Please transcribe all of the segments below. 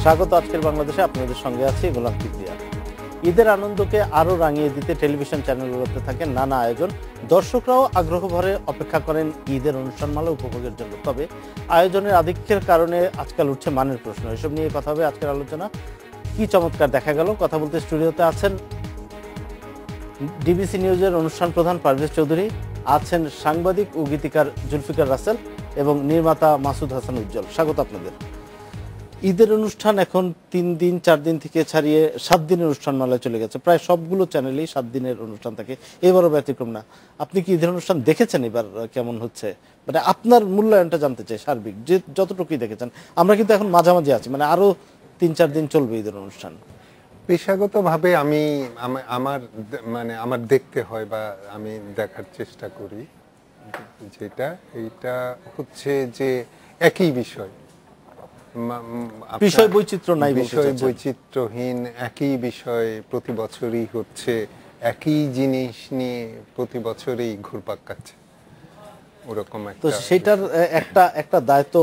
স্বাগত আজকের বাংলাদেশে। আপনাদের সঙ্গে আছি গোলাম কিবরিয়া। ঈদের আনন্দকে আরও রাঙিয়ে দিতে টেলিভিশন চ্যানেলগুলোতে থাকে নানা আয়োজন। দর্শকরাও আগ্রহ ভরে অপেক্ষা করেন ঈদের অনুষ্ঠানমালা উপভোগের জন্য। তবে আয়োজনের আধিক্যের কারণে আজকাল উঠছে মানের প্রশ্ন। এসব নিয়ে কথা হবে আজকের আলোচনা। কি চমৎকার দেখা গেল। কথা বলতে স্টুডিওতে আছেন ডিবিসি নিউজের অনুষ্ঠান প্রধান পারভেজ চৌধুরী, আছেন সাংবাদিক ও গীতিকার জুলফিকার রাসেল এবং নির্মাতা মাসুদ হাসান উজ্জ্বল। স্বাগত আপনাদের। ঈদের অনুষ্ঠান এখন 3 দিন 4 দিন থেকে ছাড়িয়ে 7 দিনের অনুষ্ঠানমালায় চলে গেছে। প্রায় সবগুলো চ্যানেলেই 7 দিনের অনুষ্ঠান থাকে, এবারও ব্যতিক্রম না। আপনি কি ঈদের অনুষ্ঠান দেখেছেন? এবার কেমন হচ্ছে, মানে আপনার মূল্যায়নটা জানতে চাই সার্বিক, যে যতটুকুই দেখেছেন। আমরা কিন্তু এখন মাঝামাঝি আছি, মানে আরো 3-4 দিন চলবে ঈদের অনুষ্ঠান। পেশাগতভাবে আমার দেখতে হয় বা আমি দেখার চেষ্টা করি, এইটা হচ্ছে যে একই বিষয়, বিষয় বৈচিত্র্য নাই, বিষয় বৈচিত্র্যহীন একই বিষয় প্রতি বছরই হচ্ছে, একই জিনিস নিয়ে প্রতি বছরই ঘুরপাক খাচ্ছে ওরকম একটা। তো সেটার একটা দায়িত্ব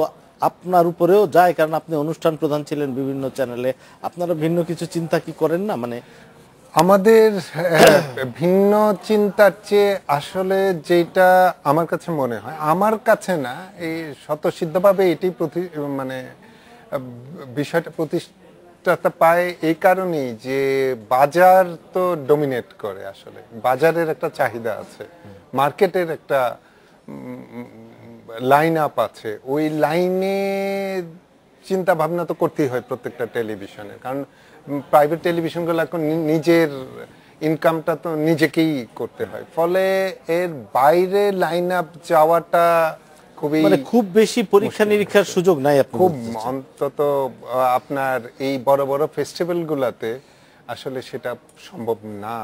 আপনার উপরেও যায়, কারণ আপনি অনুষ্ঠান প্রধান ছিলেন বিভিন্ন চ্যানেলে। আপনারা ভিন্ন কিছু চিন্তা কি করেন না? মানে আমাদের ভিন্ন চিন্তার চেয়ে আসলে যেটা আমার কাছে মনে হয়, আমার কাছে না, এই স্বতঃসিদ্ধভাবে এটি বিষয়টা প্রতিষ্ঠাতা পায় এই কারণেই যে বাজার তো ডমিনেট করে। আসলে বাজারের একটা চাহিদা আছে, মার্কেটের একটা লাইন আপ আছে, ওই লাইনে চিন্তা ভাবনা তো করতেই হয় প্রত্যেকটা টেলিভিশনের। কারণ প্রাইভেট টেলিভিশনগুলো এখন নিজের ইনকামটা তো নিজেকেই করতে হয়, ফলে এর বাইরে লাইন আপ যাওয়াটা খুব বেশি পরীক্ষা নিরীক্ষার সুযোগ নাই। খুব অন্তত আপনার এই বড় বড় ফেস্টিভ্যাল গুলাতে আসলে সেটা সম্ভব না,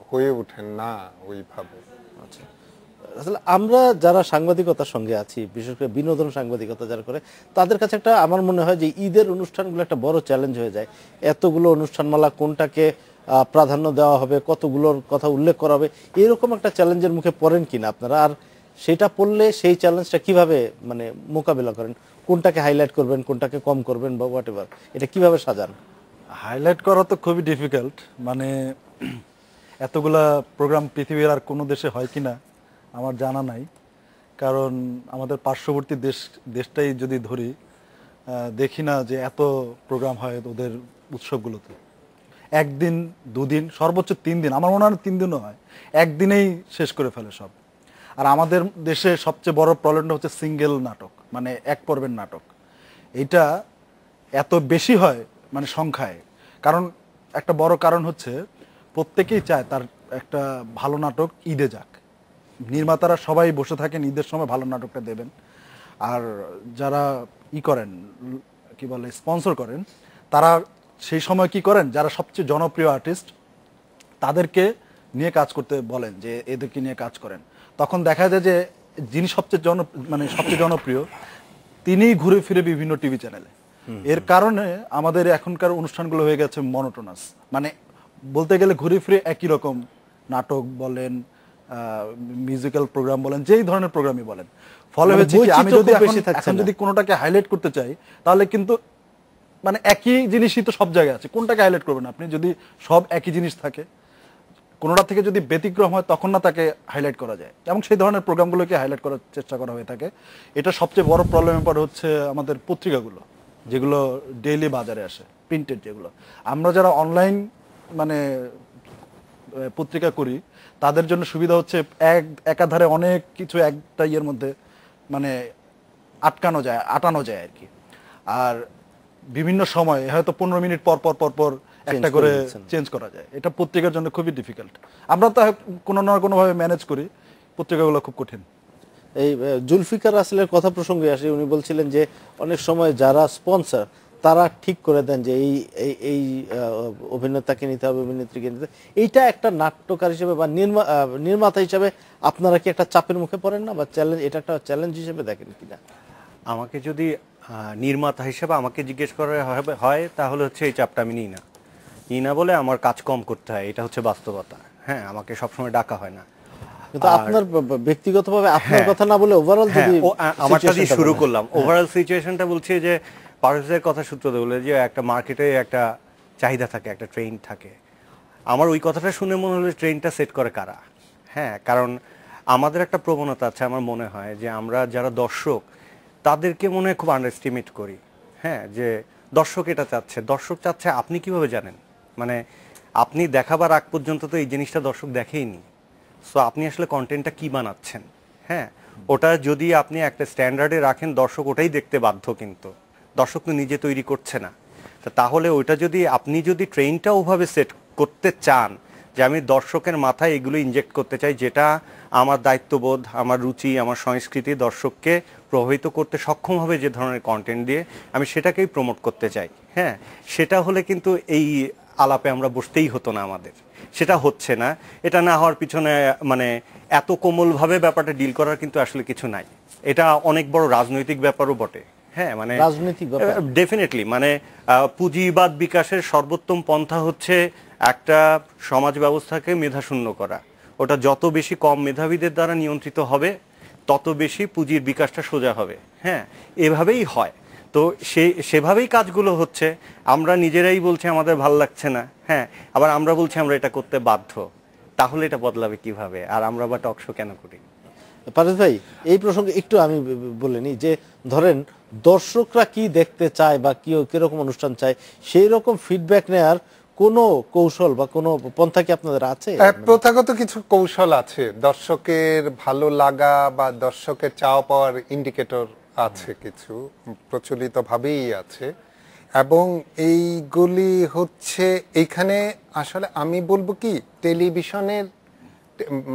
হয়ে ওঠে না ওইভাবে। আচ্ছা, আসলে আমরা যারা সাংবাদিকতার সঙ্গে আছি, বিশেষ করে বিনোদন সাংবাদিকতা যারা করে, তাদের কাছে একটা আমার মনে হয় যে ঈদের অনুষ্ঠানগুলো একটা বড় চ্যালেঞ্জ হয়ে যায়। এতগুলো অনুষ্ঠানমালা, কোনটাকে প্রাধান্য দেওয়া হবে, কতগুলোর কথা উল্লেখ করা হবে, এরকম একটা চ্যালেঞ্জের মুখে পড়েন কিনা আপনারা? আর সেটা পড়লে সেই চ্যালেঞ্জটা কিভাবে মানে মোকাবিলা করেন? কোনটাকে হাইলাইট করবেন, কোনটাকে কম করবেন, বা হোয়াট এভার, এটা কিভাবে সাজান? হাইলাইট করা তো খুবই ডিফিকাল্ট। মানে এতগুলা প্রোগ্রাম পৃথিবীর আর কোনো দেশে হয় কিনা আমার জানা নাই। কারণ আমাদের পার্শ্ববর্তী দেশটাই যদি ধরি, দেখি না যে এত প্রোগ্রাম হয় ওদের উৎসবগুলোতে। 1 দিন 2 দিন, সর্বোচ্চ 3 দিন, আমার মনে হয় 3 দিনও হয়, একদিনেই শেষ করে ফেলে সব। আর আমাদের দেশে সবচেয়ে বড় প্রবলেমটা হচ্ছে সিঙ্গেল নাটক, মানে এক পর্বের নাটক। এইটা এত বেশি হয় মানে সংখ্যায়। কারণ একটা বড় কারণ হচ্ছে প্রত্যেকেই চায় তার একটা ভালো নাটক ঈদে যাক। নির্মাতারা সবাই বসে থাকেন ঈদের সময় ভালো নাটকটা দেবেন। আর যারা করেন, কি বলে, স্পন্সর করেন, তারা সেই সময় কি করেন, যারা সবচেয়ে জনপ্রিয় আর্টিস্ট তাদেরকে নিয়ে কাজ করতে বলেন যে এদেরকে নিয়ে কাজ করেন। তখন দেখা যায় যে যিনি সবচেয়ে জনপ্রিয় তিনি ঘুরে ফিরে বিভিন্ন টিভি চ্যানেলে। এর কারণে আমাদের এখনকার অনুষ্ঠানগুলো হয়ে গেছে মনোটোনাস, মানে বলতে গেলে ঘুরে ফিরে একই রকম নাটক বলেন, মিউজিক্যাল প্রোগ্রাম বলেন, যেই ধরনের প্রোগ্রামই বলেন। ফলে হচ্ছে কি, আমি যদি এখন যদি কোনোটাকে হাইলাইট করতে চাই, তাহলে কিন্তু মানে একই জিনিসই তো সব জায়গায় আছে, কোনটাকে হাইলাইট করবেন আপনি? যদি সব একই জিনিস থাকে, কোনোটা থেকে যদি ব্যতিক্রম হয় তখন না তাকে হাইলাইট করা যায়, এবং সেই ধরনের প্রোগ্রামগুলোকে হাইলাইট করার চেষ্টা করা হয়ে থাকে। এটা সবচেয়ে বড় প্রবলেমের পর হচ্ছে আমাদের পত্রিকাগুলো, যেগুলো ডেইলি বাজারে আসে, প্রিন্টেড যেগুলো। আমরা যারা অনলাইন মানে পত্রিকা করি, তাদের জন্য সুবিধা হচ্ছে একাধারে অনেক কিছু একটা ইয়ের মধ্যে মানে আটানো যায় আর কি। আর বিভিন্ন সময় হয়তো 15 মিনিট পর পর একটা করে চেঞ্জ করা যায়। এটা পত্রিকার জন্য খুবই ডিফিকাল্ট। আমরা তো কোনো না কোনোভাবে ম্যানেজ করি, পত্রিকাগুলো খুব কঠিন। এই জুলফিকার রাসেলের কথা প্রসঙ্গে আসে, উনি বলছিলেন যে অনেক সময় যারা স্পন্সর তারা ঠিক করে দেন যে এই অভিনেতাকে নিতে হবে, অভিনেত্রীকে নিতে। এইটা একটা নাট্যকার হিসেবে বা নির্মাতা হিসেবে আপনারা কি একটা চাপের মুখে পড়েন না, বা চ্যালেঞ্জ, এটা একটা চ্যালেঞ্জ হিসেবে দেখেন কিনা? আমাকে যদি নির্মাতা হিসেবে আমাকে জিজ্ঞেস করা হয়, তাহলে হচ্ছে এই চাপটা আমি নিই না বলে আমার কাজ কম করতে হয়, এটা হচ্ছে বাস্তবতা। হ্যাঁ, আমাকে সবসময় ডাকা হয় না। কিন্তু আপনার ব্যক্তিগতভাবে আপনার কথা না বলে ওভারঅল যদি আমারটা দিয়ে শুরু করলাম, ওভারঅল সিচুয়েশনটা বলছি যে পারভেজের কথা সূত্র ধরে যে একটা মার্কেটে একটা চাহিদা থাকে, একটা ট্রেন্ড থাকে। আমার ওই কথাটা শুনে মনে হলো ট্রেন্ডটা সেট করে কারা? হ্যাঁ, কারণ আমাদের একটা প্রবণতা আছে, আমার মনে হয় যে আমরা যারা দর্শক তাদেরকে মনে হয় খুব আন্ডার এস্টিমেট করি। হ্যাঁ, যে দর্শক এটা চাচ্ছে, দর্শক চাচ্ছে, আপনি কিভাবে জানেন? মানে আপনি দেখাবার আগ পর্যন্ত তো এই জিনিসটা দর্শক দেখেইনি। সো আপনি আসলে কন্টেন্টটা কি বানাচ্ছেন? হ্যাঁ, ওটা যদি আপনি একটা স্ট্যান্ডার্ডে রাখেন, দর্শক ওটাই দেখতে বাধ্য, কিন্তু দর্শক তো নিজে তৈরি করছে না। তাহলে ওইটা যদি আপনি যদি ট্রেনটা ওভাবে সেট করতে চান যে আমি দর্শকের মাথায় এগুলো ইনজেক্ট করতে চাই, যেটা আমার দায়িত্ববোধ, আমার রুচি, আমার সংস্কৃতি দর্শককে প্রভাবিত করতে সক্ষম হবে যে ধরনের কন্টেন্ট দিয়ে, আমি সেটাকেই প্রমোট করতে চাই। হ্যাঁ, সেটা হলে কিন্তু এই আলাপে আমরা বসতেই হতো না আমাদের। সেটা হচ্ছে না। এটা না হওয়ার পিছনে মানে এত কোমলভাবে ব্যাপারটা ডিল করার কিন্তু আসলে কিছু নাই। এটা অনেক বড় রাজনৈতিক ব্যাপারও বটে। হ্যাঁ, মানে রাজনৈতিক ব্যাপার ডেফিনেটলি, মানে পুঁজিবাদ বিকাশের সর্বোত্তম পন্থা হচ্ছে একটা সমাজ ব্যবস্থাকে মেধাশূন্য করা। ওটা যত বেশি কম মেধাবীদের দ্বারা নিয়ন্ত্রিত হবে, তত বেশি পুঁজির বিকাশটা সোজা হবে। হ্যাঁ, এভাবেই হয়। তো সেভাবেই কাজগুলো হচ্ছে। আমরা নিজেরাই বলছি আমাদের ভাল লাগছে না, হ্যাঁ, আবার আমরা বলছি আমরা এটা করতে বাধ্য। তাহলে এটা বদলাবে কিভাবে? আর আমরা বা টকশো কেন করি? পারভেজ ভাই, এই প্রসঙ্গে একটু আমি বলে নিই যে ধরেন দর্শকরা কি দেখতে চায় বা কিরকম অনুষ্ঠান চায়, সেই রকম ফিডব্যাক নেয়ার কোনো কৌশল বা কোনো পন্থা কি আপনাদের আছে? প্রথাগত কিছু কৌশল আছে, দর্শকের ভালো লাগা বা দর্শকের চাওয়া পাওয়ার ইন্ডিকেটর আছে, কিছু প্রচলিত ভাবেই আছে, এবং এইগুলি হচ্ছে এইখানে আসলে আমি বলবো কি, টেলিভিশনের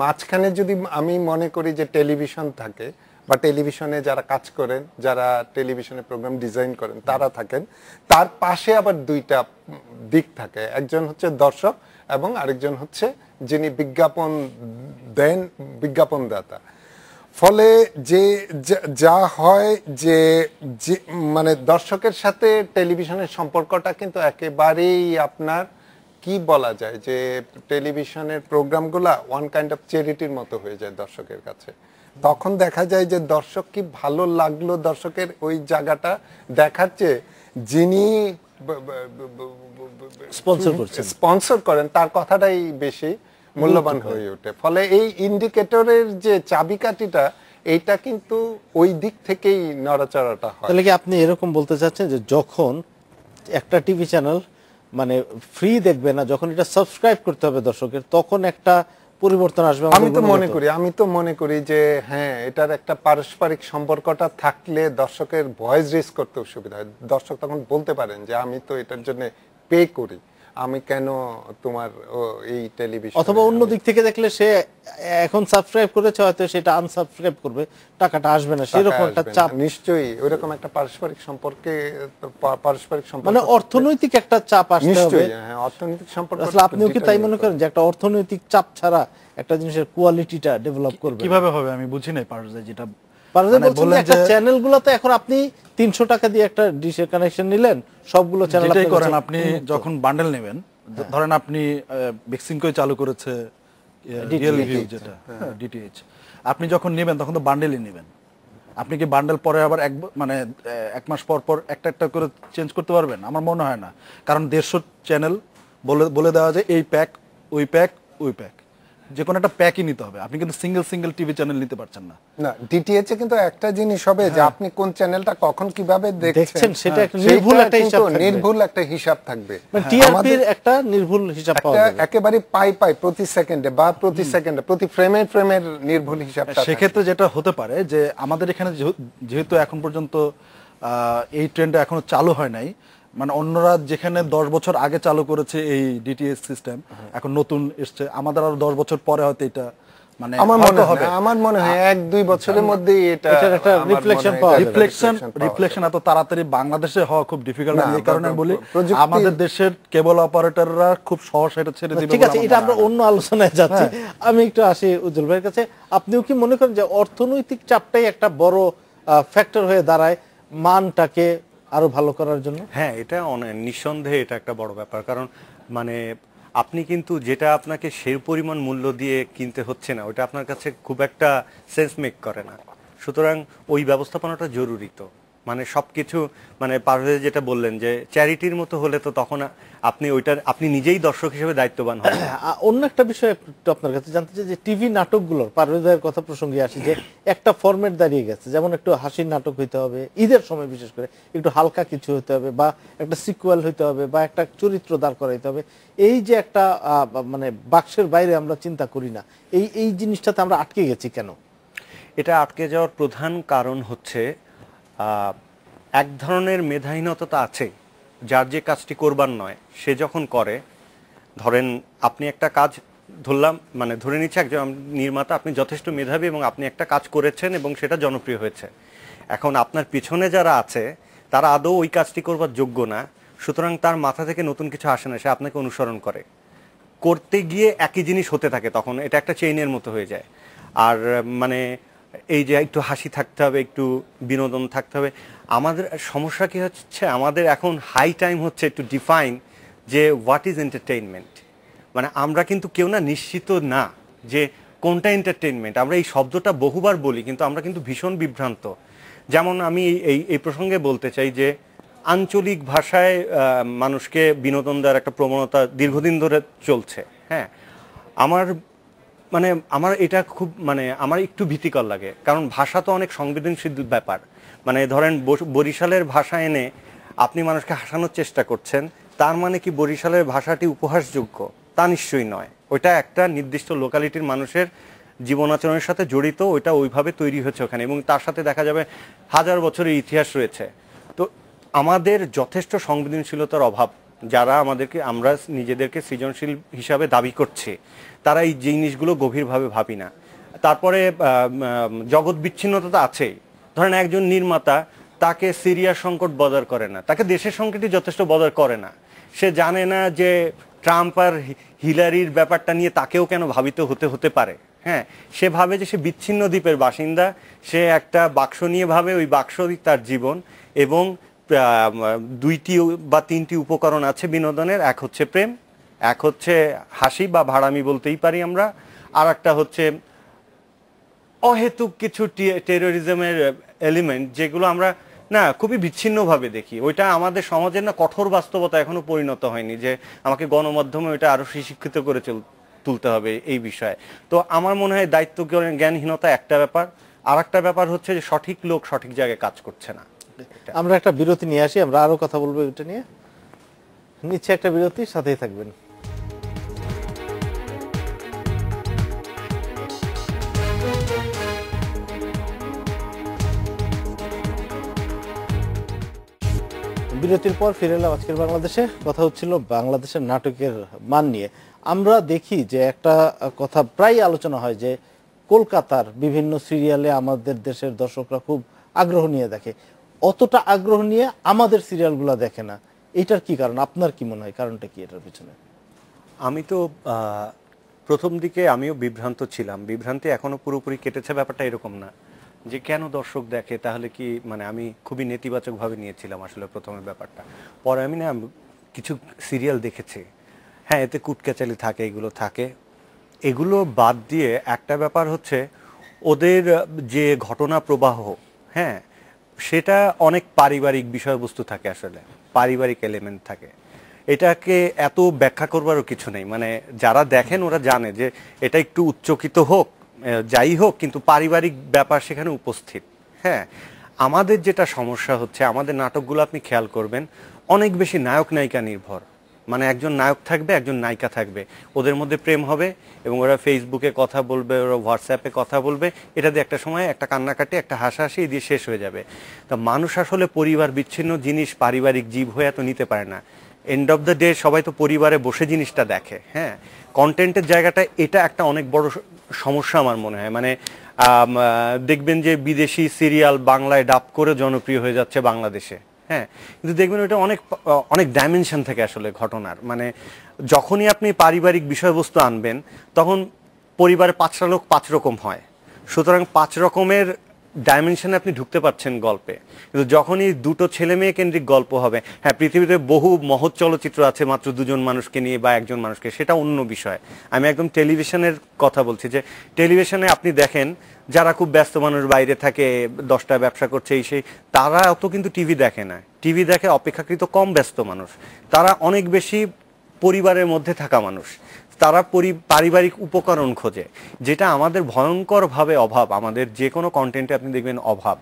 মাঝখানে যদি আমি মনে করি যে টেলিভিশন থাকে বা টেলিভিশনে যারা কাজ করেন, যারা টেলিভিশনে প্রোগ্রাম ডিজাইন করেন তারা থাকেন, তার পাশে আবার দুইটা দিক থাকে, একজন হচ্ছে দর্শক এবং আরেকজন হচ্ছে যিনি বিজ্ঞাপন দেন, বিজ্ঞাপনদাতা। ফলে যে যা হয় যে মানে দর্শকের সাথে টেলিভিশনের সম্পর্কটা কিন্তু একেবারেই আপনার কি বলা যায় যে টেলিভিশনের প্রোগ্রামগুলা ওয়ান কাইন্ড অফ চ্যারিটির মতো হয়ে যায় দর্শকের কাছে। তখন দেখা যায় যে দর্শক কি ভালো লাগলো, দর্শকের ওই জায়গাটা দেখার চেয়ে যিনি স্পন্সর করেন তার কথাটাই বেশি মূল্যবান হয়ে ওঠে। ফলে এই ইন্ডিকেটরের যে চাবিকাঠিটা, এইটা কিন্তু ওই দিক থেকেই নড়াচড়াটা হয়। তাহলে কি আপনি এরকম বলতে চাচ্ছেন যে যখন একটা টিভি চ্যানেল মানে ফ্রি দেখবে না, যখন এটা সাবস্ক্রাইব করতে হবে দর্শকের, তখন একটা পরিবর্তন আসবে? আমি তো মনে করি যে হ্যাঁ, এটার একটা পারস্পরিক সম্পর্কটা থাকলে দর্শকের ভয়েস রেজ করতে সুবিধা হয়। দর্শক তখন বলতে পারেন যে আমি তো এটার জন্য পে করি, আমি কেন তোমার এই টেলিভিশন। অথবা অন্য দিক থেকে দেখলে সে এখন সাবস্ক্রাইব করেছে, হয়তো সেটা আনসাবস্ক্রাইব করবে, টাকাটা আসবে না, সেরকম একটা চাপ। নিশ্চয়ই ওইরকম একটা পারস্পরিক সম্পর্ক মানে অর্থনৈতিক একটা চাপ আসতে হবে। হ্যাঁ, অর্থনৈতিক সম্পর্ক। আসলে আপনিও কি তাই মনে করেন যে একটা অর্থনৈতিক চাপ ছাড়া একটা জিনিসের কোয়ালিটিটা ডেভেলপ করবে? কিভাবে হবে আমি বুঝি নাই পারভেজ, যেটা বলছেন একটা চ্যানেলগুলোতে এখন আপনি 300 টাকা দিয়ে একটা ডিশের কানেকশন নিলেন, সবগুলো চ্যানেল যেটাই করেন আপনি যখন বান্ডেল নেবেন, ধরেন আপনি বেক্সিমকো চালু করেছে রিয়েল ভিউ, যেটা ডিটিএইচ, আপনি যখন নেবেন তখন তো বান্ডেলই নেবেন। আপনি কি বান্ডেল পরে আবার এক মাস পর পর একটা একটা করে চেঞ্জ করতে পারবেন? আমার মনে হয় না, কারণ 150 চ্যানেল বলে দেওয়া যায় এই প্যাক, ওই প্যাক, ওই প্যাক, যে কোনো একটা প্যাকই নিতে হবে। আপনি কিন্তু সিঙ্গেল টিভি চ্যানেল নিতে পারছেন না। না, ডিটিএইচ এ কিন্তু একটা জিনিস হবে যে আপনি কোন চ্যানেলটা কখন কিভাবে দেখছেন সেটা একটা নির্ভুল একটা হিসাব থাকবে, মানে টিআরপির একটা নির্ভুল হিসাব পাওয়া যাবে একেবারে পাই প্রতি সেকেন্ডে বা প্রতি সেকেন্ডে প্রতি ফ্রেমের নির্ভুল হিসাবটা। সেক্ষেত্রে যেটা হতে পারে যে আমাদের এখানে যেহেতু এখন পর্যন্ত এই ট্রেন্ডটা এখনো চালু হয় নাই, মানে অন্যরা যেখানে 10 বছর আগে চালু করেছে এই ডিটিএইচ সিস্টেম, এখন নতুন এসছে, আমাদের আরো 10 বছর পরে হয়তো এটা মানে আমার মনে হয় 1-2 বছরের মধ্যে এটার একটা রিফ্লেকশন পাওয়া যাবে। রিফ্লেকশন এত তাড়াতাড়ি বাংলাদেশে হওয়া খুব ডিফিকাল্ট। এই কারণে বলি আমাদের দেশের কেবল অপারেটররা খুব সহজ এটা ছেড়ে দিবে। ঠিক আছে, এটা আমরা অন্য আলোচনায় যাচ্ছি। আমি একটু আসি উজ্জ্বল ভাইয়ের কাছে। আপনিও কি মনে করেন যে অর্থনৈতিক চাপটাই একটা বড় ফ্যাক্টর হয়ে দাঁড়ায় মানটাকে আরো ভালো করার জন্য? হ্যাঁ, এটা নিঃসন্দেহে এটা একটা বড় ব্যাপার। কারণ মানে আপনি কিন্তু যেটা আপনাকে সেই পরিমাণ মূল্য দিয়ে কিনতে হচ্ছে না, ওটা আপনার কাছে খুব একটা সেন্স মেক করে না। সুতরাং ওই ব্যবস্থাপনাটা জরুরি। তো মানে সবকিছু মানে পারভেজ যেটা বললেন যে চ্যারিটির মতো হলে তো তখন আপনি নিজেই দর্শক হিসেবে দায়িত্ববান হন। অন্য একটা বিষয় একটু আপনার কাছে জানতে চাই যে টিভি নাটকগুলোর পারভেজের কথা প্রসঙ্গে আসি যে একটা ফরম্যাট দাঁড়িয়ে গেছে, যেমন একটু হাসির নাটক হইতে হবে ঈদের সময়, বিশেষ করে একটু হালকা কিছু হতে হবে, বা একটা সিকুয়েল হইতে হবে, বা একটা চরিত্র দাঁড় করাইতে হবে। এই যে একটা মানে বাক্সের বাইরে আমরা চিন্তা করি না, এই জিনিসটাতে আমরা আটকে গেছি কেন? এটা আটকে যাওয়ার প্রধান কারণ হচ্ছে এক ধরনের মেধাহীনতা আছে। যার যে কাজটি করবার নয় সে যখন করে, ধরেন আপনি একটা কাজ ধরলাম, মানে ধরে নিচ্ছে একজন নির্মাতা, আপনি যথেষ্ট মেধাবী এবং আপনি একটা কাজ করেছেন এবং সেটা জনপ্রিয় হয়েছে। এখন আপনার পিছনে যারা আছে তারা আদৌ ওই কাজটি করবার যোগ্য না, সুতরাং তার মাথা থেকে নতুন কিছু আসে না, সে আপনাকে অনুসরণ করতে গিয়ে একই জিনিস হতে থাকে, তখন এটা একটা চেইনের মতো হয়ে যায়। আর মানে এই যে একটু হাসি থাকতে হবে, একটু বিনোদন থাকতে হবে। আমাদের সমস্যা কি হচ্ছে, আমাদের এখন হাই টাইম হচ্ছে একটু ডিফাইন যে হোয়াট ইজ এন্টারটেইনমেন্ট। মানে আমরা কিন্তু কেউ না নিশ্চিত না যে কোনটা এন্টারটেইনমেন্ট। আমরা এই শব্দটা বহুবার বলি কিন্তু আমরা কিন্তু ভীষণ বিভ্রান্ত। যেমন আমি এই প্রসঙ্গে বলতে চাই যে আঞ্চলিক ভাষায় মানুষকে বিনোদন দেওয়ার একটা প্রবণতা দীর্ঘদিন ধরে চলছে। হ্যাঁ, আমার এটা খুব আমার একটু ভীতিকর লাগে, কারণ ভাষা তো অনেক সংবেদনশীল ব্যাপার। মানে ধরেন বরিশালের ভাষা এনে আপনি মানুষকে হাসানোর চেষ্টা করছেন, তার মানে কি বরিশালের ভাষাটি উপহাসযোগ্য? তা নিশ্চয়ই নয়। ওইটা একটা নির্দিষ্ট লোকালিটির মানুষের জীবন আচরণের সাথে জড়িত, ওইটা ওইভাবে তৈরি হয়েছে ওখানে, এবং তার সাথে দেখা যাবে হাজার বছরের ইতিহাস রয়েছে। তো আমাদের যথেষ্ট সংবেদনশীলতার অভাব। যারা আমরা নিজেদেরকে সৃজনশীল হিসাবে দাবি করছি, তারা এই জিনিসগুলো গভীরভাবে ভাবি না। তারপরে জগৎ বিচ্ছিন্নতা তো আছেই। ধরেন একজন নির্মাতা, তাকে সিরিয়ার সংকট বদার করে না, তাকে দেশের সংকটই যথেষ্ট বদার করে না। সে জানে না যে ট্রাম্প আর হিলারির ব্যাপারটা নিয়ে তাকেও কেন ভাবিত হতে পারে। হ্যাঁ, সে ভাবে যে সে বিচ্ছিন্ন দ্বীপের বাসিন্দা, সে একটা বাক্স নিয়ে ভাবে, ওই বাক্সই তার জীবন, এবং 2টি বা 3টি উপকরণ আছে বিনোদনের। এক হচ্ছে প্রেম, এক হচ্ছে হাসি বা ভাড়ামি বলতেই পারি আমরা, আর একটা হচ্ছে অহেতুক কিছু টেরোরিজমের এলিমেন্ট, যেগুলো আমরা না খুবই বিচ্ছিন্নভাবে দেখি। ওইটা আমাদের সমাজের না কঠোর বাস্তবতা এখনো পরিণত হয়নি যে আমাকে গণমাধ্যমে ওইটা আরো শিক্ষিত করে তুলতে হবে এই বিষয়ে। তো আমার মনে হয় দায়িত্ব জ্ঞানহীনতা একটা ব্যাপার, আর একটা ব্যাপার হচ্ছে যে সঠিক লোক সঠিক জায়গায় কাজ করছে না। আমরা একটা বিরতি নিয়ে আসি, আমরা আরো কথা বলবো এটা নিয়ে। নিচ্ছে একটা বিরতি, সাথেই থাকবেন। বিরতির পর ফিরে এলাম আজকের বাংলাদেশে। কথা হচ্ছিল বাংলাদেশের নাটকের মান নিয়ে। আমরা দেখি যে একটা কথা প্রায় আলোচনা হয় যে কলকাতার বিভিন্ন সিরিয়ালে আমাদের দেশের দর্শকরা খুব আগ্রহ নিয়ে দেখে, অতটা আগ্রহ নিয়ে আমাদের সিরিয়ালগুলো দেখে না। এটার কি কারণ? আপনার কি মনে হয় কারণটা কি এটার পিছনে? আমি তো প্রথম দিকে আমিও বিভ্রান্ত ছিলাম, বিভ্রান্তি এখনো পুরোপুরি কেটেছে। ব্যাপারটা এরকম না যে কেন দর্শক দেখে, তাহলে কি আমি খুবই নেতিবাচকভাবে নিয়েছিলাম আসলে প্রথমে ব্যাপারটা। পরে আমি না কিছু সিরিয়াল দেখেছি, হ্যাঁ এতে কুটকেচালি থাকে, এগুলো থাকে। এগুলো বাদ দিয়ে একটা ব্যাপার হচ্ছে ওদের যে ঘটনা প্রবাহ, হ্যাঁ সেটা অনেক পারিবারিক বিষয়বস্তু থাকে, আসলে পারিবারিক এলিমেন্ট থাকে। এটাকে এত ব্যাখ্যা করবারও কিছু নেই। যারা দেখেন ওরা জানে যে এটা একটু উচ্চকিত হোক, যাই হোক, কিন্তু পারিবারিক ব্যাপার সেখানে উপস্থিত। হ্যাঁ, আমাদের যেটা সমস্যা হচ্ছে, আমাদের নাটকগুলো আপনি খেয়াল করবেন অনেক বেশি নায়ক নায়িকা নির্ভর। একজন নায়ক থাকবে, একজন নায়িকা থাকবে, ওদের মধ্যে প্রেম হবে এবং ওরা ফেসবুকে কথা বলবে, ওরা হোয়াটসঅ্যাপে কথা বলবে, এটা দিয়ে একটা সময় একটা কান্নাকাটি, একটা হাসাহাসি দিয়ে শেষ হয়ে যাবে। তা মানুষ আসলে পরিবার বিচ্ছিন্ন জিনিস পারিবারিক জীব হয়ে এত নিতে পারে না। এন্ড অফ দ্য ডে সবাই তো পরিবারে বসে জিনিসটা দেখে। হ্যাঁ, কন্টেন্টের জায়গাটা এটা একটা অনেক বড় সমস্যা আমার মনে হয়। দেখবেন যে বিদেশি সিরিয়াল বাংলায় ডাব করে জনপ্রিয় হয়ে যাচ্ছে বাংলাদেশে। হ্যাঁ, কিন্তু দেখবেন ওইটা অনেক ডাইমেনশন থেকে আসলে ঘটনার। যখনই আপনি পারিবারিক বিষয়বস্তু আনবেন তখন পরিবারে 5টা লোক 5 রকম হয়, সুতরাং 5 রকমের ডাইমেনশনে আপনি ঢুকতে পারছেন গল্পে। কিন্তু যখনই দুটো ছেলে মেয়ে কেন্দ্রিক গল্প হবে, হ্যাঁ পৃথিবীতে বহু মহৎ চলচ্চিত্র আছে মাত্র দুজন মানুষকে নিয়ে বা একজন মানুষকে, সেটা অন্য বিষয়। আমি একদম টেলিভিশনের কথা বলছি, যে টেলিভিশনে আপনি দেখেন যারা খুব ব্যস্ত মানুষ, বাইরে থাকে, 10টা ব্যবসা করছে, এই সেই, তারা অত কিন্তু টিভি দেখে না। টিভি দেখে অপেক্ষাকৃত কম ব্যস্ত মানুষ, তারা অনেক বেশি পরিবারের মধ্যে থাকা মানুষ, তারা পারিবারিক উপকরণ খোঁজে, যেটা আমাদের ভয়ঙ্করভাবে অভাব। আমাদের যে কোনো কন্টেন্টে আপনি দেখবেন অভাব,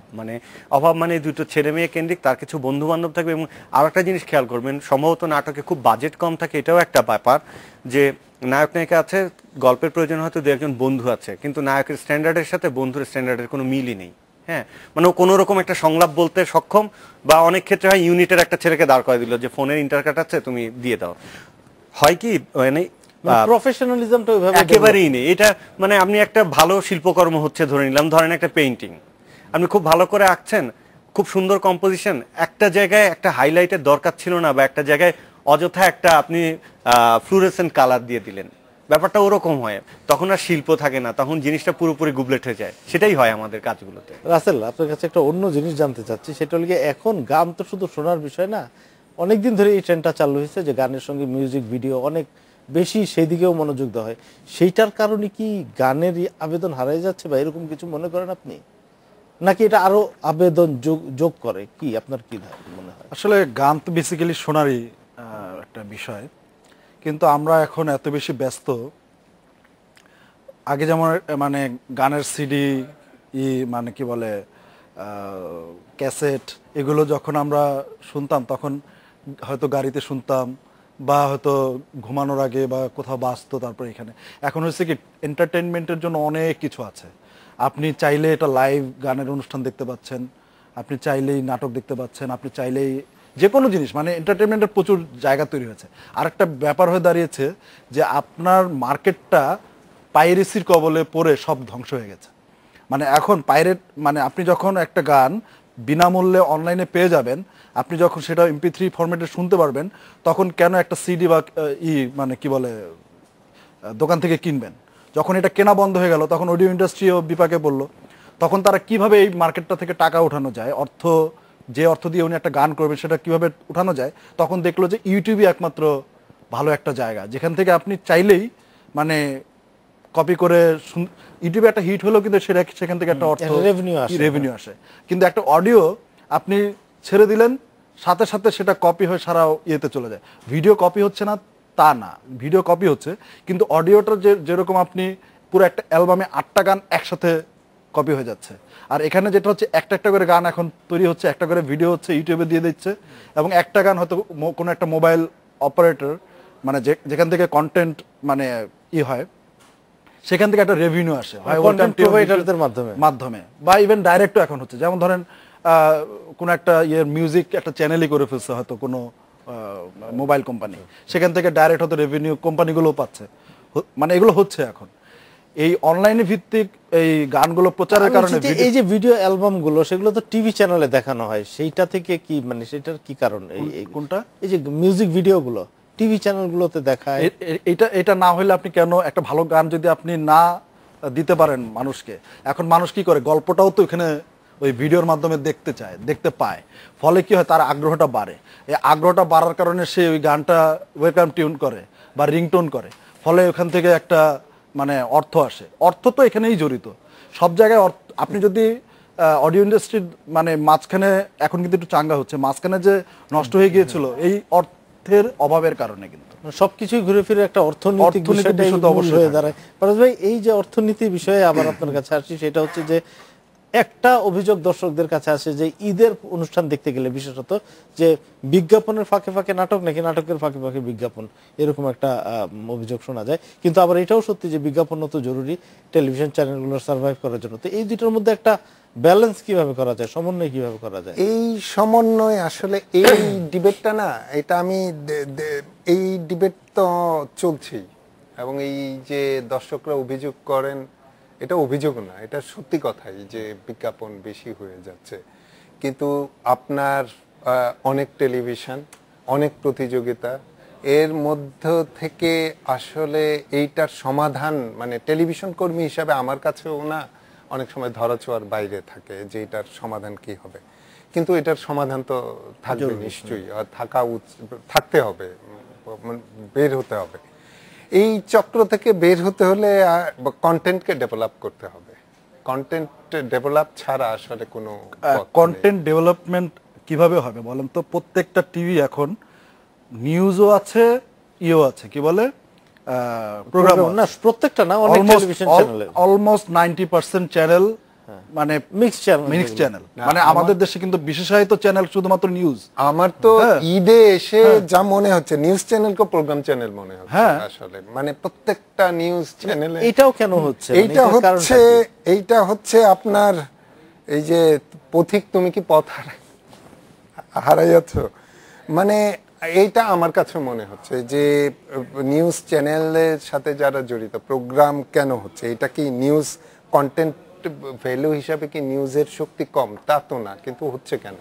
মানে দুটো ছেলে মেয়ে কেন্দ্রিক, তার কিছু বন্ধু বান্ধব থাকবে। এবং আর একটা জিনিস খেয়াল করবেন, সম্ভবত নাটকে খুব বাজেট কম থাকে, এটাও একটা ব্যাপার, যে নায়ক নায়িকা আছে, গল্পের প্রয়োজন হয়তো দু একজন বন্ধু আছে, কিন্তু নায়কের স্ট্যান্ডার্ডের সাথে বন্ধুর স্ট্যান্ডার্ডের কোনো মিলই নেই। হ্যাঁ, মানে ও কোনো রকম একটা সংলাপ বলতে সক্ষম, বা অনেক ক্ষেত্রে হয় ইউনিটের একটা ছেলেকে দাঁড় করে দিল যে ফোনের ইন্টারকাট আছে, তুমি দিয়ে দাও। হয় কি, মানে প্রফেশনালিজমটা ওইভাবে একেবারেই নেই। এটা মানে আপনি একটা ভালো শিল্পকর্ম হচ্ছে ধরে নিলাম, ধরেন একটা পেইন্টিং আপনি খুব ভালো করে আঁকছেন, খুব সুন্দর কম্পোজিশন, একটা জায়গায় একটা হাইলাইটের দরকার ছিল না, বা একটা জায়গায় অযথা একটা আপনি ফ্লুরেসেন্ট কালার দিয়ে দিলেন, ব্যাপারটা ওরকম হয়। তখন আর শিল্প থাকে না, তখন জিনিসটা পুরোপুরি গুবলেট হয়ে যায়। সেটাই হয় আমাদের কাজগুলোতে। রাসেল, আপনার কাছে একটা অন্য জিনিস জানতে চাচ্ছি, সেটা হলো গিয়ে এখন গান তো শুধু শোনার বিষয় না, অনেকদিন ধরে এই ট্রেন্ডটা চালু হয়েছে যে গানের সঙ্গে মিউজিক ভিডিও অনেক বেশি সেই দিকেও মনোযোগ দেওয়া হয়। সেইটার কারণে কি গানের আবেদন হারিয়ে যাচ্ছে বা এরকম কিছু মনে করেন আপনি, নাকি এটা আরো আবেদন যোগ করে? কি আপনার কি মনে হয়? আসলে গান তো বেসিক্যালি শোনারই একটা বিষয়, কিন্তু আমরা এখন এত বেশি ব্যস্ত। আগে যেমন মানে গানের সিডি, মানে কি বলে ক্যাসেট, এগুলো যখন আমরা শুনতাম তখন হয়তো গাড়িতে শুনতাম, বা হয়তো ঘুমানোর আগে, বা কোথাও বাজতো। তারপরে এখানে এখন হচ্ছে কি, এন্টারটেনমেন্টের জন্য অনেক কিছু আছে। আপনি চাইলে এটা লাইভ গানের অনুষ্ঠান দেখতে পাচ্ছেন, আপনি চাইলেই নাটক দেখতে পাচ্ছেন, আপনি চাইলেই যে কোনো জিনিস, মানে এন্টারটেনমেন্টের প্রচুর জায়গা তৈরি হয়েছে। আর একটা ব্যাপার হয়ে দাঁড়িয়েছে যে আপনার মার্কেটটা পাইরেসির কবলে পড়ে সব ধ্বংস হয়ে গেছে। মানে এখন পাইরেট, মানে আপনি যখন একটা গান বিনামূল্যে অনলাইনে পেয়ে যাবেন, আপনি যখন সেটা MP3 ফরম্যাটে শুনতে পারবেন, তখন কেন একটা সিডি বা মানে কি বলে দোকান থেকে কিনবেন? যখন এটা কেনা বন্ধ হয়ে গেল, তখন অডিও ইন্ডাস্ট্রিও বিপাকে পড়লো। তখন তারা কিভাবে এই মার্কেটটা থেকে টাকা উঠানো যায়, যে অর্থ দিয়ে উনি একটা গান করবেন সেটা কিভাবে উঠানো যায়, তখন দেখলো যে ইউটিউবই একমাত্র ভালো একটা জায়গা, যেখান থেকে আপনি চাইলেই মানে কপি করে, ইউটিউবে একটা হিট হলো কিন্তু সেখান থেকে একটা অর্থ রেভিনিউ আসে। কিন্তু একটা অডিও আপনি ছেড়ে দিলেন, সাথে সাথে সেটা কপি হয়ে সারা ইয়েতে চলে যায়। ভিডিও কপি হচ্ছে না তা না, ভিডিও কপি হচ্ছে, কিন্তু অডিওটা যেরকম আপনি পুরো একটা অ্যালবামে 8টা গান একসাথে কপি হয়ে যাচ্ছে। আর এখানে যেটা হচ্ছে, একটা একটা করে গান এখন তৈরি হচ্ছে, একটা করে ভিডিও হচ্ছে, ইউটিউবে দিয়ে দিচ্ছে, এবং একটা গান হয়তো কোনো একটা মোবাইল অপারেটর, মানে যেখান থেকে কন্টেন্ট মানে হয়, সেখান থেকে একটা রেভিনিউ আসে, মাধ্যমে বা ইভেন ডাইরেক্টও এখন হচ্ছে। যেমন ধরেন কোন একটা মিউজিক একটা চ্যানেলই করে ফেলছে হয়তো কোনো মোবাইল কোম্পানি, সেখান থেকে ডাইরেক্ট হয়তো রেভিনিউ কোম্পানিগুলো পাচ্ছে। মানে এগুলো হচ্ছে এখন এই অনলাইনে ভিত্তিক এই গানগুলো প্রচারের কারণে। এই যে ভিডিও অ্যালবাম গুলো, সেগুলো তো টিভি চ্যানেলে দেখানো হয়, সেইটা থেকে কি মানে সেটার কি কারণ? কোনটা? এই যে মিউজিক ভিডিও গুলো টিভি চ্যানেলগুলোতে দেখায়, এটা না হলে আপনি কেন একটা ভালো গান যদি আপনি না দিতে পারেন মানুষকে, এখন মানুষ কি করে, গল্পটাও তো এখানে ওই ভিডিওর মাধ্যমে দেখতে পায়, ফলে কি হয়, তার আগ্রহটা বাড়ে। এই আগ্রহটা বাড়ার কারণে সে ওই গানটা ওয়েলকাম টিউন করে বা রিংটোন করে, ফলে ওখান থেকে একটা মানে অর্থ আসে। অর্থ তো এখানেই জড়িত, সব জায়গায় আপনি যদি অডিও ইন্ডাস্ট্রির মানে মাঝখানে, এখন কিন্তু একটু চাঙ্গা হচ্ছে, মাঝখানে যে নষ্ট হয়ে গিয়েছিল এই অর্থের অভাবের কারণে, কিন্তু সবকিছুই ঘুরে ফিরে একটা অর্থনীতি হয়ে দাঁড়ায়। পারস ভাই, এই যে অর্থনীতি বিষয়ে আবার আপনার কাছে আসছি, সেটা হচ্ছে যে একটা অভিযোগ দর্শকদের কাছে আসে যে ঈদের অনুষ্ঠান দেখতে গেলে বিশেষত যে বিজ্ঞাপনের ফাঁকে ফাঁকে নাটক, নাকি নাটকের ফাঁকে ফাঁকে বিজ্ঞাপন, এরকম একটা অভিযোগ শোনা যায়। কিন্তু আবার এটাও সত্যি যে বিজ্ঞাপন তো জরুরি টেলিভিশন চ্যানেলগুলোর সার্ভাইভ করার জন্য। তো এই দুটোর মধ্যে একটা ব্যালেন্স কিভাবে করা যায়, সমন্বয় কিভাবে করা যায়? এই সমন্বয় আসলে এই ডিবেটটা না, এটা আমি এই ডিবেট তো চলছেই, এবং এই যে দর্শকরা অভিযোগ করেন, এটা অভিযোগ না, এটা সত্যি কথাই যে বিজ্ঞাপন বেশি হয়ে যাচ্ছে। কিন্তু আপনার অনেক টেলিভিশন, অনেক প্রতিযোগিতা, এর মধ্য থেকে আসলে এইটার সমাধান মানে টেলিভিশন কর্মী হিসাবে আমার কাছেও না, অনেক সময় ধরাছোঁয়ার বাইরে থাকে যে এটার সমাধান কি হবে, কিন্তু এটার সমাধান তো থাকবে নিশ্চয়ই, আর থাকতে হবে, বের হতে হবে। এই চক্র থেকে বের হতে হলে কন্টেন্টকে ডেভেলপ করতে হবে। কন্টেন্ট ডেভেলপ ছাড়া আসলে কোনো কন্টেন্ট ডেভেলপমেন্ট কিভাবে হবে বলেন তো? প্রত্যেকটা টিভি এখন নিউজও আছে, ইও আছে, কি বলে প্রোগ্রাম না, প্রত্যেকটা না, অনেক টেলিভিশন চ্যানেলে অলমোস্ট 90% চ্যানেল মানে মিক্স চ্যানেল। মানে আমাদের দেশে কিন্তু বিশেষায়িত চ্যানেল শুধুমাত্র নিউজ। আমার তো ঈদে এসে যা মনে হচ্ছে নিউজ চ্যানেলকে প্রোগ্রাম চ্যানেল মনে হচ্ছে আসলে, মানে প্রত্যেকটা নিউজ চ্যানেলে। এটাও কেন হচ্ছে? এইটা হচ্ছে আপনার এই যে পথিক তুমি কি পথ হারাইয়াছ, মানে এইটা আমার কাছে মনে হচ্ছে যে নিউজ চ্যানেলের সাথে যারা জড়িত প্রোগ্রাম কেন হচ্ছে, এটা কি নিউজ কন্টেন্ট ভ্যালু হিসাবে কি নিউজের শক্তি কম? তা তো না, কিন্তু হচ্ছে কেন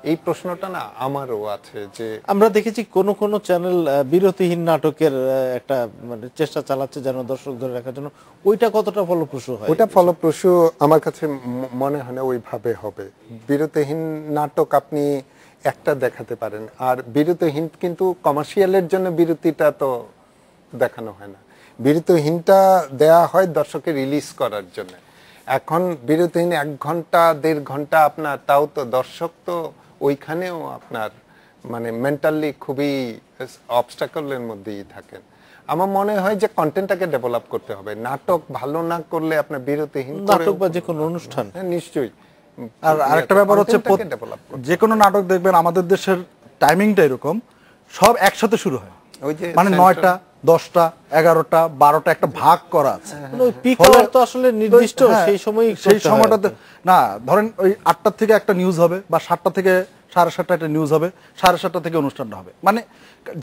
এই প্রশ্নটা না আমারও আছে। যে আমরা দেখেছি কোন কোন চ্যানেল বিরতিহীন নাটকের একটা মানে চেষ্টা চালাচ্ছে যেন দর্শক ধরে রাখার জন্য, ওইটা কতটা ফলপ্রসূ হয়? ওটা ফলপ্রসূ আমার কাছে মনে হয় না ওইভাবে হবে। বিরতিহীন নাটক আপনি একটা দেখাতে পারেন, আর বিরতিহীন কিন্তু কমার্শিয়ালের জন্য বিরতিটা তো দেখানো হয় না, বিরতিহীনটা দেয়া হয় দর্শকের রিলিজ করার জন্য। এখন বিরতিহীন 1 ঘন্টা 1.5 ঘন্টা আপনার, তাও তো দর্শক তো ওইখানেও আপনার মানে মেন্টালি খুবই অবস্টাকলের মধ্যেই থাকেন। আমার মনে হয় যে কন্টেন্টটাকে ডেভেলপ করতে হবে। নাটক ভালো না করলে আপনার বিরতিহীন নাটক বা যে কোনো অনুষ্ঠান, নিশ্চয়ই। আর আরেকটা ব্যাপার হচ্ছে যে কোনো নাটক দেখবেন আমাদের দেশের টাইমিংটা এরকম, সব একসাথে শুরু হয়, মানে 9টা 10টা 11টা 12টা একটা ভাগ করা আছে। পিক আওয়ার তো আসলে নির্দিষ্ট সেই সময়টাতে না, ধরেন ওই 8টা থেকে একটা নিউজ হবে, বা 7টা থেকে 7:30টা একটা নিউজ হবে, 7:30টা থেকে অনুষ্ঠানটা হবে। মানে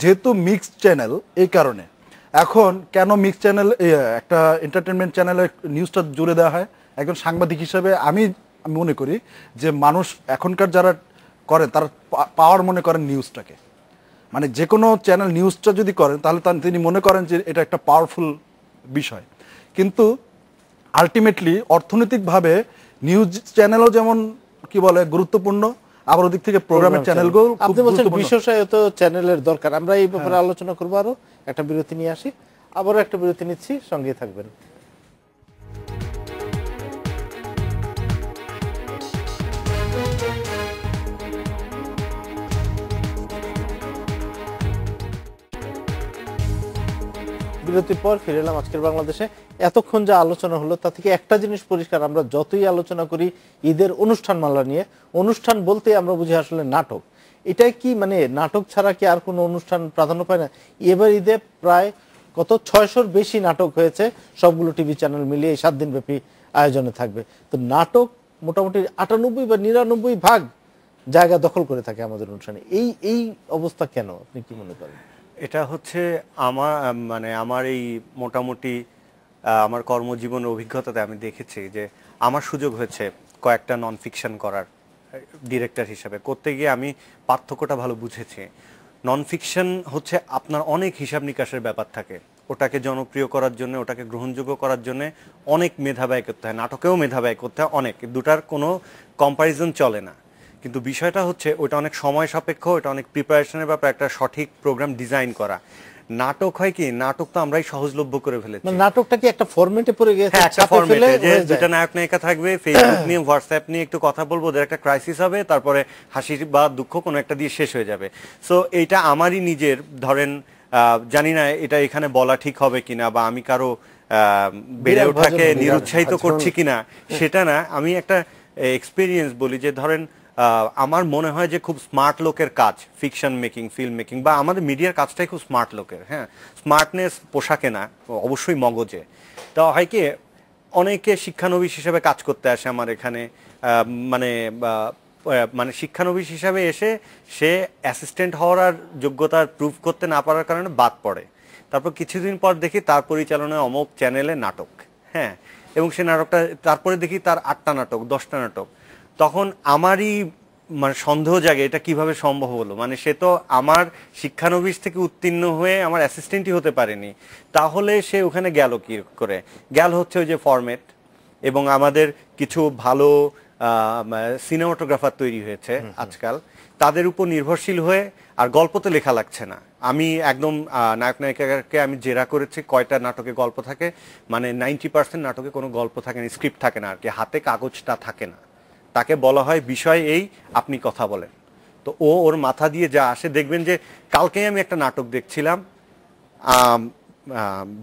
যেহেতু মিক্সড চ্যানেল, এই কারণে এখন কেন মিক্সড চ্যানেল একটা এন্টারটেনমেন্ট চ্যানেলে নিউজটা জুড়ে দেওয়া হয়। একজন সাংবাদিক হিসেবে আমি মনে করি যে মানুষ এখনকার যারা করেন তারা পাওয়ার মনে করেন নিউজটাকে, মানে যে কোনো চ্যানেল নিউজটা যদি করেন তাহলে তিনি মনে করেন যে এটা একটা পাওয়ারফুল বিষয়। কিন্তু আলটিমেটলি অর্থনৈতিকভাবে নিউজ চ্যানেলও যেমন কি বলে গুরুত্বপূর্ণ, আবার ওদিক থেকে প্রোগ্রামের চ্যানেলগুলো আপনি বলছেন বিশেষায়িত চ্যানেলের দরকার। আমরা এই ব্যাপারে আলোচনা করবো, আরো একটা বিরতি নিয়ে আসি, আবারও একটা বিরতি নিচ্ছি, সঙ্গে থাকবেন। বিরতির পর ফিরে এলাম আজকের বাংলাদেশে। এতক্ষণ যা আলোচনা হলো তা থেকে একটা জিনিস পরিষ্কার, আমরা যতই আলোচনা করি ঈদের অনুষ্ঠান মালা নিয়ে, অনুষ্ঠান বলতে আমরা বুঝি আসলে নাটক। এটাই কি মানে নাটক ছাড়া কি আর কোনো অনুষ্ঠান প্রাধান্য পায় না? এবার ঈদে প্রায় কত 600-র বেশি নাটক হয়েছে, সবগুলো টিভি চ্যানেল মিলিয়ে 7 দিন ব্যাপী আয়োজনে থাকবে। তো নাটক মোটামুটি 98 বা 99% জায়গা দখল করে থাকে আমাদের অনুষ্ঠানে। এই অবস্থা কেন, আপনি কি মনে করেন? এটা হচ্ছে আমার এই মোটামুটি আমার কর্মজীবনের অভিজ্ঞতাতে আমি দেখেছি যে আমার সুযোগ হয়েছে কয়েকটা নন ফিকশন করার ডিরেক্টর হিসেবে। করতে গিয়ে আমি পার্থক্যটা ভালো বুঝেছি। নন ফিকশন হচ্ছে আপনার অনেক হিসাব নিকাশের ব্যাপার থাকে, ওটাকে জনপ্রিয় করার জন্য, ওটাকে গ্রহণযোগ্য করার জন্য অনেক মেধা ব্যয় করতে হয়, নাটকেও মেধা ব্যয় করতে হয় অনেক, দুটার কোনো কম্প্যারিজন চলে না। কিন্তু বিষয়টা হচ্ছে ওটা অনেক সময় সাপেক্ষ, ওটা অনেক প্রিপারেশনের ব্যাপার, একটা সঠিক প্রোগ্রাম ডিজাইন করা। নাটক হয় কি, নাটক তো আমরাই সহজলভ্য করে ফেলেছি। নাটকটা কি একটা ফরম্যাটে পড়ে গেছে, একটা ফরম্যাটে যে দুটো নায়ক নায়িকা থাকবে, ফেসবুক নিয়ে হোয়াটসঅ্যাপ নিয়ে একটু কথা বলবো, ওদের একটা ক্রাইসিস হবে, তারপরে হাসি বা দুঃখ কোনো একটা দিয়ে শেষ হয়ে যাবে। সো এইটা আমারই নিজের, ধরেন জানি না এটা এখানে বলা ঠিক হবে কিনা, বা আমি কারো বেড়ে ওঠাকে নিরুৎসাহিত করছি কিনা সেটা না, আমি একটা এক্সপিরিয়েন্স বলি যে ধরেন আমার মনে হয় যে খুব স্মার্ট লোকের কাজ ফিকশন মেকিং, ফিল্ম মেকিং, বা আমাদের মিডিয়ার কাজটাই খুব স্মার্ট লোকের। হ্যাঁ, স্মার্টনেস পোশাকে না, অবশ্যই মগজে। তো হয় কি, অনেকে শিক্ষানবিশ হিসেবে কাজ করতে আসে আমার এখানে, মানে শিক্ষানবিশ হিসাবে এসে সে অ্যাসিস্ট্যান্ট হওয়ার আর যোগ্যতা প্রুভ করতে না পারার কারণে বাদ পড়ে। তারপর কিছুদিন পর দেখি তার পরিচালনায় অমুক চ্যানেলে নাটক, হ্যাঁ, এবং সে নাটকটা তারপরে দেখি তার 8টা নাটক 10টা নাটক। তখন আমারই মানে সন্দেহ জাগে এটা কিভাবে সম্ভব হলো, মানে সে তো আমার শিক্ষানবিশ থেকে উত্তীর্ণ হয়ে আমার অ্যাসিস্ট্যান্টই হতে পারেনি, তাহলে সে ওখানে গেল কি করে? গেল হচ্ছে ওই যে ফরম্যাট, এবং আমাদের কিছু ভালো সিনেমাটোগ্রাফার তৈরি হয়েছে আজকাল, তাদের উপর নির্ভরশীল হয়ে আর গল্প তো লেখা লাগছে না। আমি একদম নায়ক নায়িকাকে আমি জেরা করেছি কয়টা নাটকে গল্প থাকে, মানে 90% নাটকে কোনো গল্প থাকে না, স্ক্রিপ্ট থাকে না আর কি, হাতে কাগজটা থাকে না। তাকে বলা হয় বিষয় এই, আপনি কথা বলেন। তো ওর মাথা দিয়ে যা আসে, দেখবেন যে কালকেই আমি একটা নাটক দেখছিলাম,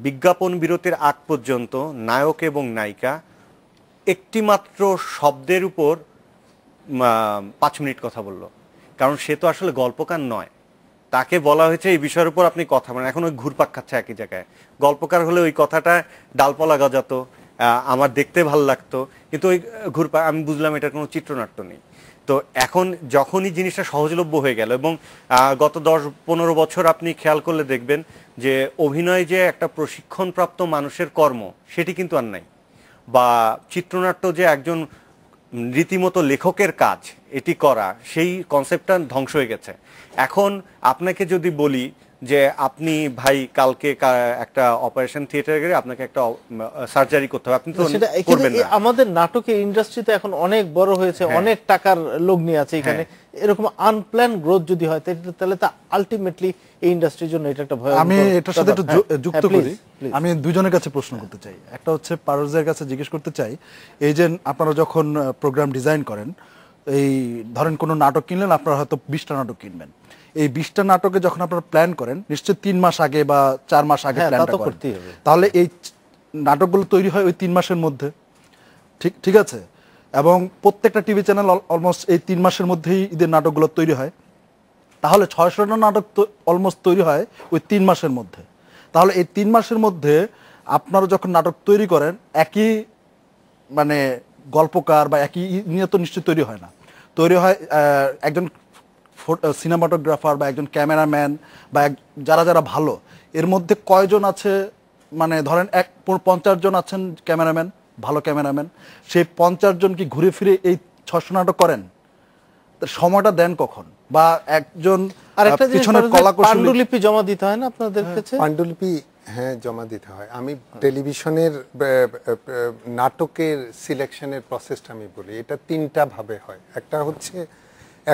বিজ্ঞাপন বিরতির আগ পর্যন্ত নায়ক এবং নায়িকা একটি মাত্র শব্দের উপর 5 মিনিট কথা বললো, কারণ সে তো আসলে গল্পকার নয়। তাকে বলা হয়েছে এই বিষয়ের উপর আপনি কথা বলেন। এখন ওই ঘুরপাক খাচ্ছে একই জায়গায়। গল্পকার হলে ওই কথাটা ডালপালা গজাতো, আমার দেখতে ভাল লাগতো, কিন্তু ওই ঘুরপাক, আমি বুঝলাম এটার কোনো চিত্রনাট্য নেই। তো এখন যখনই জিনিসটা সহজলভ্য হয়ে গেল, এবং গত 10-15 বছর আপনি খেয়াল করলে দেখবেন যে অভিনয় যে একটা প্রশিক্ষণপ্রাপ্ত মানুষের কর্ম, সেটি কিন্তু আর নাই, বা চিত্রনাট্য যে একজন রীতিমতো লেখকের কাজ এটি করা, সেই কনসেপ্টটা ধ্বংস হয়ে গেছে। এখন আপনাকে যদি বলি যে আপনি ভাই কালকে একটা অপারেশন থিয়েটারে গিয়ে আপনাকে একটা সার্জারি করতে হবে, আপনি তো করবেন না। আমাদের নাটকের ইন্ডাস্ট্রিতে এখন অনেক বড় হয়েছে, অনেক টাকার লোক নিয়ে আছে এখানে। এরকম আনপ্ল্যান গ্রোথ যদি হয় তাহলে তা আলটিমেটলি এই ইন্ডাস্ট্রির জন্য এটা একটা ভয়াবহ। আমি এটার সাথে একটু যুক্ত করি। আমি দুজনের কাছে প্রশ্ন করতে চাই। একটা হচ্ছে পারভেজের কাছে জিজ্ঞেস করতে চাই, এই যে আপনারা যখন প্রোগ্রাম ডিজাইন করেন, এই ধরেন কোনো নাটক কিনলেন, আপনারা হয়তো 20টা নাটক কিনবেন। এই 20টা নাটকে যখন আপনারা প্ল্যান করেন, নিশ্চয়ই 3 মাস আগে বা 4 মাস আগে প্ল্যানটা করতেই হবে। তাহলে এই নাটকগুলো তৈরি হয় ওই 3 মাসের মধ্যে, ঠিক আছে? এবং প্রত্যেকটা টিভি চ্যানেল অলমোস্ট এই 3 মাসের মধ্যেই ঈদের নাটকগুলো তৈরি হয়। তাহলে 600টা নাটক অলমোস্ট তৈরি হয় ওই 3 মাসের মধ্যে। তাহলে এই 3 মাসের মধ্যে আপনারা যখন নাটক তৈরি করেন, একই মানে গল্পকার বা একই নিয়ে তো নিশ্চয়ই তৈরি হয় না। তৈরি হয় একজন সিনেমাটোগ্রাফার বা একজন ক্যামেরাম্যান বা যারা যারা ভালো, এর মধ্যে কয়জন আছে, মানে ধরেন 50 জন আছেন ক্যামেরাম্যান, ভালো ক্যামেরাম্যান, সেই 50 জন কি ঘুরে ফিরে এই 600 নাটক করেন? সময়টা দেন কখন? বা একজন পিছনের কলাকৌশলী পাণ্ডুলিপি জমা দিতে হয় না আপনাদের কাছে? পাণ্ডুলিপি হ্যাঁ জমা দিতে হয়। আমি টেলিভিশনের নাটকের সিলেকশনের প্রসেসটা আমি বলি, এটা 3টা ভাবে হয়।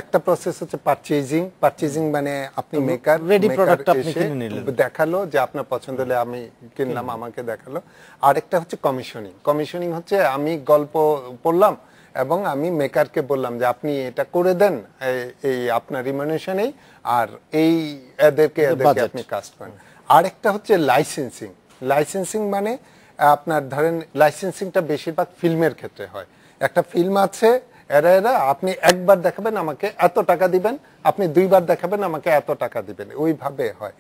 একটা প্রসেস হচ্ছে পারচেজিং, মানে আপনি মেকার রেডি প্রোডাক্ট আপনি কিনে নিলেন, দেখালো যে আপনার পছন্দ হলে আমি কিনলাম, আমাকে দেখালো। আরেকটা হচ্ছে কমিশনিং হচ্ছে আমি গল্প পড়লাম এবং আমি মেকারকে বললাম যে আপনি এটা করে দেন এই আপনার রিমিউনারেশনেই, আর এদেরকে আপনি কাস্ট করেন। আরেকটা হচ্ছে লাইসেন্সিং মানে আপনার ধরেন লাইসেন্সিংটা বেশিরভাগ ফিল্মের ক্ষেত্রে হয়। একটা ফিল্ম আছে, এরা আপনি একবার দেখাবেন আমাকে এত টাকা দিবেন, আপনি 2বার দেখাবেন আমাকে এত টাকা দিবেন, ওইভাবে হয়।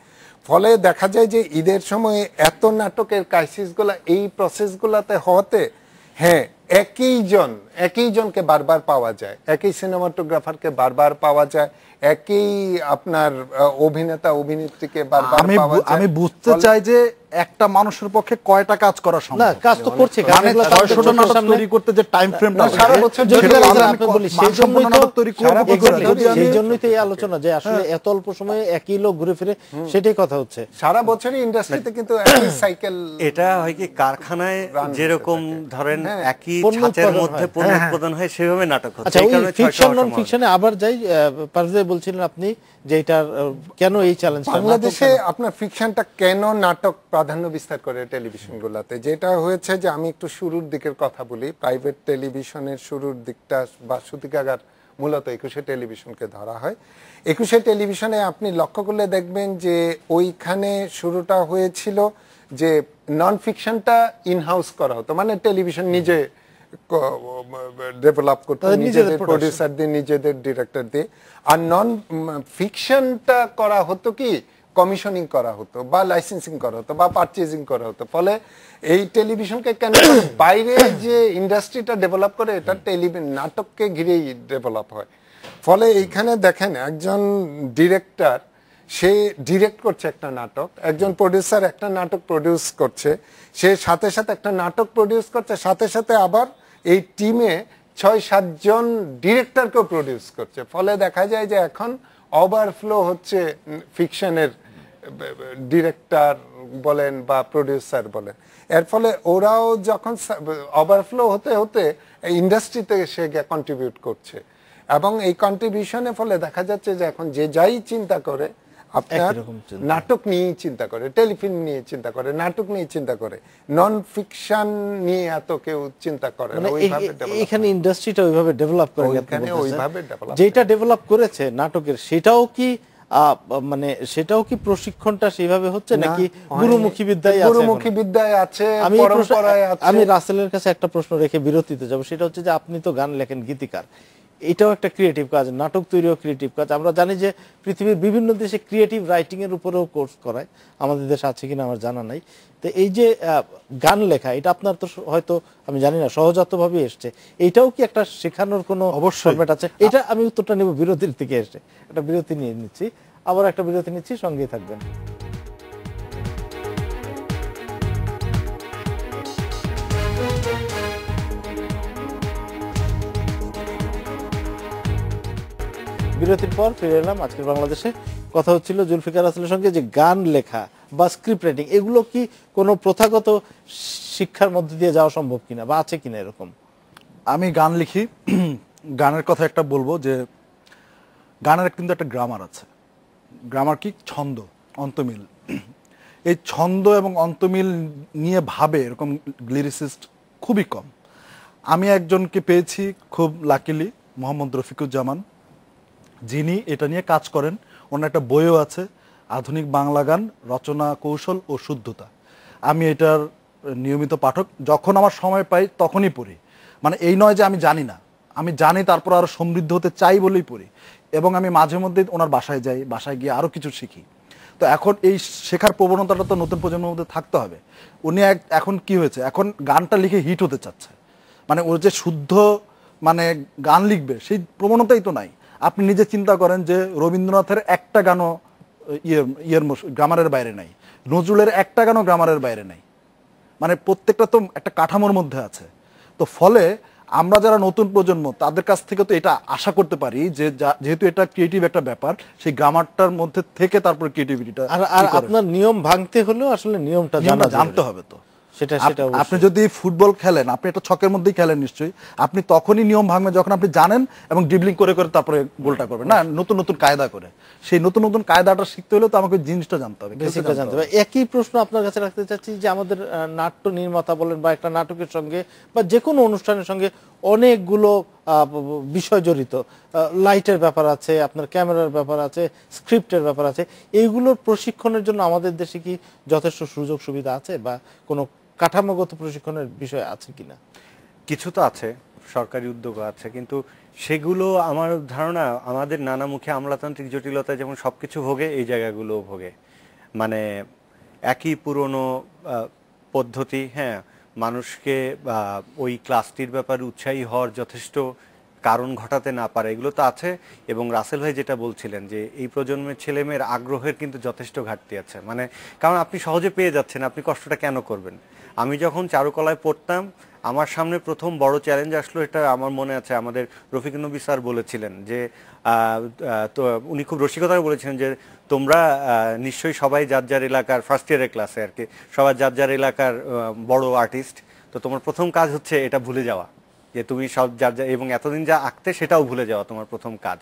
ফলে দেখা যায় যে ঈদের সময় এত নাটকের ক্রাইসিসগুলা এই প্রসেসগুলাতে হওয়াতে, হ্যাঁ একই জনকে বারবার পাওয়া যায়, একই সিনেমাটোগ্রাফারকে বারবার পাওয়া যায়, একই আপনার অভিনেতা অভিনেত্রীকে বারবার পাওয়া যায়। আমি বুঝতে চাই যে একটা মানুষের পক্ষে কয়টা কাজ করা সম্ভব? না, কাজ তো করছে, মানে 600টা নাটক তৈরি করতে যে টাইম ফ্রেমটা সারা বছর সেই জন্যই তো এই আলোচনা যে আসলে এত অল্প সময়ে একই লোক ঘুরে ফিরে, সেটাই কথা হচ্ছে। সারা বছরই ইন্ডাস্ট্রিতে কিন্তু একই সাইকেল। এটা হয় কি, কারখানায় যেরকম ধরেন একই ছাঁচের মধ্যে পণ্য উৎপাদন হয়, সেভাবে নাটক হচ্ছে। আচ্ছা, ওই ফিকশন নন ফিকশনে আবার যাই। পারভেজ বলছিলেন আপনি যে এটার কেন এই চ্যালেঞ্জটা বাংলাদেশে, আপনার ফিকশনটা কেন নাটক প্রাধান্য বিস্তার করে টেলিভিশনগুলোতে, যেটা হয়েছে যে আমি একটু শুরুর দিকের কথা বলি। প্রাইভেট টেলিভিশনের শুরুর দিকটা বা সূতিকাগার মূলত 21শে টেলিভিশনকে ধরা হয়। 21শে টেলিভিশনে আপনি লক্ষ্য করলে দেখবেন যে ওইখানে শুরুটা হয়েছিল যে নন ফিকশনটা ইনহাউস করা হতো, মানে টেলিভিশন নিজে ডেভেলপ করতে, নিজেদের প্রডিউসার দিয়ে, নিজেদের ডিরেক্টর দিয়ে। আর নন ফিকশনটা করা হতো কি, কমিশনিং করা হতো বা লাইসেন্সিং করা হতো বা পারচেজিং করা হতো। ফলে এই টেলিভিশনকে কেন বাইরে যে ইন্ডাস্ট্রিটা ডেভেলপ করে, এটা নাটককে ঘিরেই ডেভেলপ হয়। ফলে এইখানে দেখেন একজন ডিরেক্টর, সে ডিরেক্ট করছে একটা নাটক, একজন প্রডিউসার একটা নাটক প্রডিউস করছে, সে সাথে সাথে একটা নাটক প্রডিউস করছে, সাথে সাথে আবার এই টিমে 6-7 জন ডিরেক্টরকেও প্রডিউস করছে। ফলে দেখা যায় যে এখন ওভারফ্লো হচ্ছে ফিকশনের ডিরেক্টর বলেন বা প্রডিউসার বলেন, এর ফলে ওরাও যখন ওভারফ্লো হতে হতে ইন্ডাস্ট্রিতে সে কন্ট্রিবিউট করছে, এবং এই কন্ট্রিবিউশনের ফলে দেখা যাচ্ছে যে এখন যে যাই চিন্তা করে আপনার নাটক নিয়ে চিন্তা করে, টেলিফিল্ম নিয়ে চিন্তা করে, নাটক নিয়ে চিন্তা করে, নন ফিকশন নিয়ে এত কেউ চিন্তা করে না। এখানে ইন্ডাস্ট্রিটা ওইভাবে ডেভেলপ করে এখানে ওইভাবে ডেভেলপ, যেটা ডেভেলপ করেছে নাটকের, সেটাও কি মানে সেটাও কি প্রশিক্ষণটা সেইভাবে হচ্ছে নাকি গুরুমুখী বিদ্যায় আছে? গুরুমুখী বিদ্যায় আছে, পরম্পরায় আছে। আমি রাসেলের কাছে একটা প্রশ্ন রেখে বিরতিতে যাব, সেটা হচ্ছে যে আপনি তো গান লেখেন, গীতিকার, এটাও একটা ক্রিয়েটিভ কাজ, নাটক তৈরিও ক্রিয়েটিভ কাজ। আমরা জানি যে পৃথিবীর বিভিন্ন দেশে ক্রিয়েটিভ রাইটিং এর উপরেও কোর্স করায়, আমাদের দেশে আছে কিনা আমার জানা নাই। তো এই যে গান লেখা, এটা আপনার তো হয়তো আমি জানি না সহজাতভাবে এসছে, এটাও কি একটা শেখানোর কোনো ফরম্যাট আছে? এটা আমি উত্তরটা নেব বিরতির থেকে এসে। একটা বিরতি নিয়ে নিচ্ছি, আবার একটা বিরতি নিচ্ছি, সঙ্গেই থাকবেন। বিরতির পর ফিরে এলাম। আজকের বাংলাদেশে কথা হচ্ছিল জুলফিকার রাসেলের সঙ্গে যে গান লেখা বা স্ক্রিপ্ট রাইটিং, এগুলো কি কোনো প্রথাগত শিক্ষার মধ্যে দিয়ে যাওয়া সম্ভব কিনা বা আছে কিনা এরকম? আমি গান লিখি, গানের কথা একটা বলবো যে গানের কিন্তু একটা গ্রামার আছে। গ্রামার কি? ছন্দ, অন্তমিল। এই ছন্দ এবং অন্তমিল নিয়ে ভাবে এরকম লিরিসিস্ট খুবই কম। আমি একজনকে পেয়েছি খুব লাকিলি, মোহাম্মদ রফিকুজ্জামান, যিনি এটা নিয়ে কাজ করেন। ওনার একটা বইও আছে, আধুনিক বাংলা গান রচনা কৌশল ও শুদ্ধতা। আমি এটার নিয়মিত পাঠক, যখন আমার সময় পাই তখনই পড়ি। মানে এই নয় যে আমি জানি না, আমি জানি, তারপর আরো সমৃদ্ধ হতে চাই বলেই পড়ি। এবং আমি মাঝে মধ্যে ওনার বাসায় যাই, বাসায় গিয়ে আরো কিছু শিখি। তো এখন এই শেখার প্রবণতাটা তো নতুন প্রজন্মের মধ্যে থাকতে হবে। উনি এখন কি হয়েছে, এখন গানটা লিখে হিট হতে চাচ্ছে, মানে ওর যে শুদ্ধ মানে গান লিখবে সেই প্রবণতাই তো নাই। আপনি নিজে চিন্তা করেন যে রবীন্দ্রনাথের একটা গানও গ্রামারের বাইরে নাই, নজরুলের একটা গানও গ্রামারের বাইরে নাই। মানে প্রত্যেকটা তো একটা কাঠামোর মধ্যে আছে। তো ফলে আমরা যারা নতুন প্রজন্ম, তাদের কাছ থেকে তো এটা আশা করতে পারি যে যেহেতু এটা ক্রিয়েটিভ একটা ব্যাপার, সেই গ্রামারটার মধ্যে থেকে তারপর ক্রিয়েটিভিটিটা। আর আপনার নিয়ম ভাঙতে হলেও আসলে নিয়মটা জানতে হবে। তো সেটা আপনি যদি ফুটবল খেলেন, আপনি একটা ছকের মধ্যেই খেলেন নিশ্চয়ই, আপনি তখনই নিয়ম ভাঙবেন যখন আপনি জানেন এবং ড্রিবলিং করে করে তারপরে গোলটা করবেন, না নতুন নতুন কায়দা করে। সেই নতুন নতুন কায়দাটা শিখতে হলে তো আমাকে জিনিসটা জানতে হবে, বেসিকটা জানতে হবে। একই প্রশ্ন আপনার কাছে রাখতে চাচ্ছি যে আমাদের নাট্য নির্মাতা বলেন বা একটা নাটকের সঙ্গে বা যে কোনো অনুষ্ঠানের সঙ্গে অনেকগুলো বিষয় জড়িত, লাইটের ব্যাপার আছে, আপনার ক্যামেরার ব্যাপার আছে, স্ক্রিপ্টের ব্যাপার আছে। এইগুলোর প্রশিক্ষণের জন্য আমাদের দেশে কি যথেষ্ট সুযোগ সুবিধা আছে বা কোনো কাঠামোগত প্রশিক্ষণের বিষয় আছে কিনা? কিছু তো আছে, সরকারি উদ্যোগ আছে, কিন্তু সেগুলো আমার ধারণা আমাদের নানামুখী আমলাতান্ত্রিক জটিলতায় যেমন সবকিছু ভোগে, এই জায়গাগুলো ভোগে। মানে একই পুরনো পদ্ধতি, হ্যাঁ, মানুষকে ওই ক্লাসটির ব্যাপারে উৎসাহী হওয়ার যথেষ্ট কারণ ঘটাতে না পারে, এগুলো তো আছে। এবং রাসেল ভাই যেটা বলছিলেন যে এই প্রজন্মের ছেলেমেয়ের আগ্রহের কিন্তু যথেষ্ট ঘাটতি আছে। মানে কারণ আপনি সহজে পেয়ে যাচ্ছেন, আপনি কষ্টটা কেন করবেন? আমি যখন চারুকলায় পড়তাম, আমার সামনে প্রথম বড় চ্যালেঞ্জ আসলো, এটা আমার মনে আছে, আমাদের রফিক নবী স্যার বলেছিলেন যে তো উনি খুব রসিকতায় বলেছিলেন যে তোমরা নিশ্চয়ই সবাই যার যার এলাকার, ফার্স্ট ইয়ারের ক্লাসে আর কি, সবাই যার যার এলাকার বড় আর্টিস্ট, তো তোমার প্রথম কাজ হচ্ছে এটা ভুলে যাওয়া, যে তুমি সব যার যা এবং এতদিন যা আঁকতে সেটাও ভুলে যাওয়া তোমার প্রথম কাজ।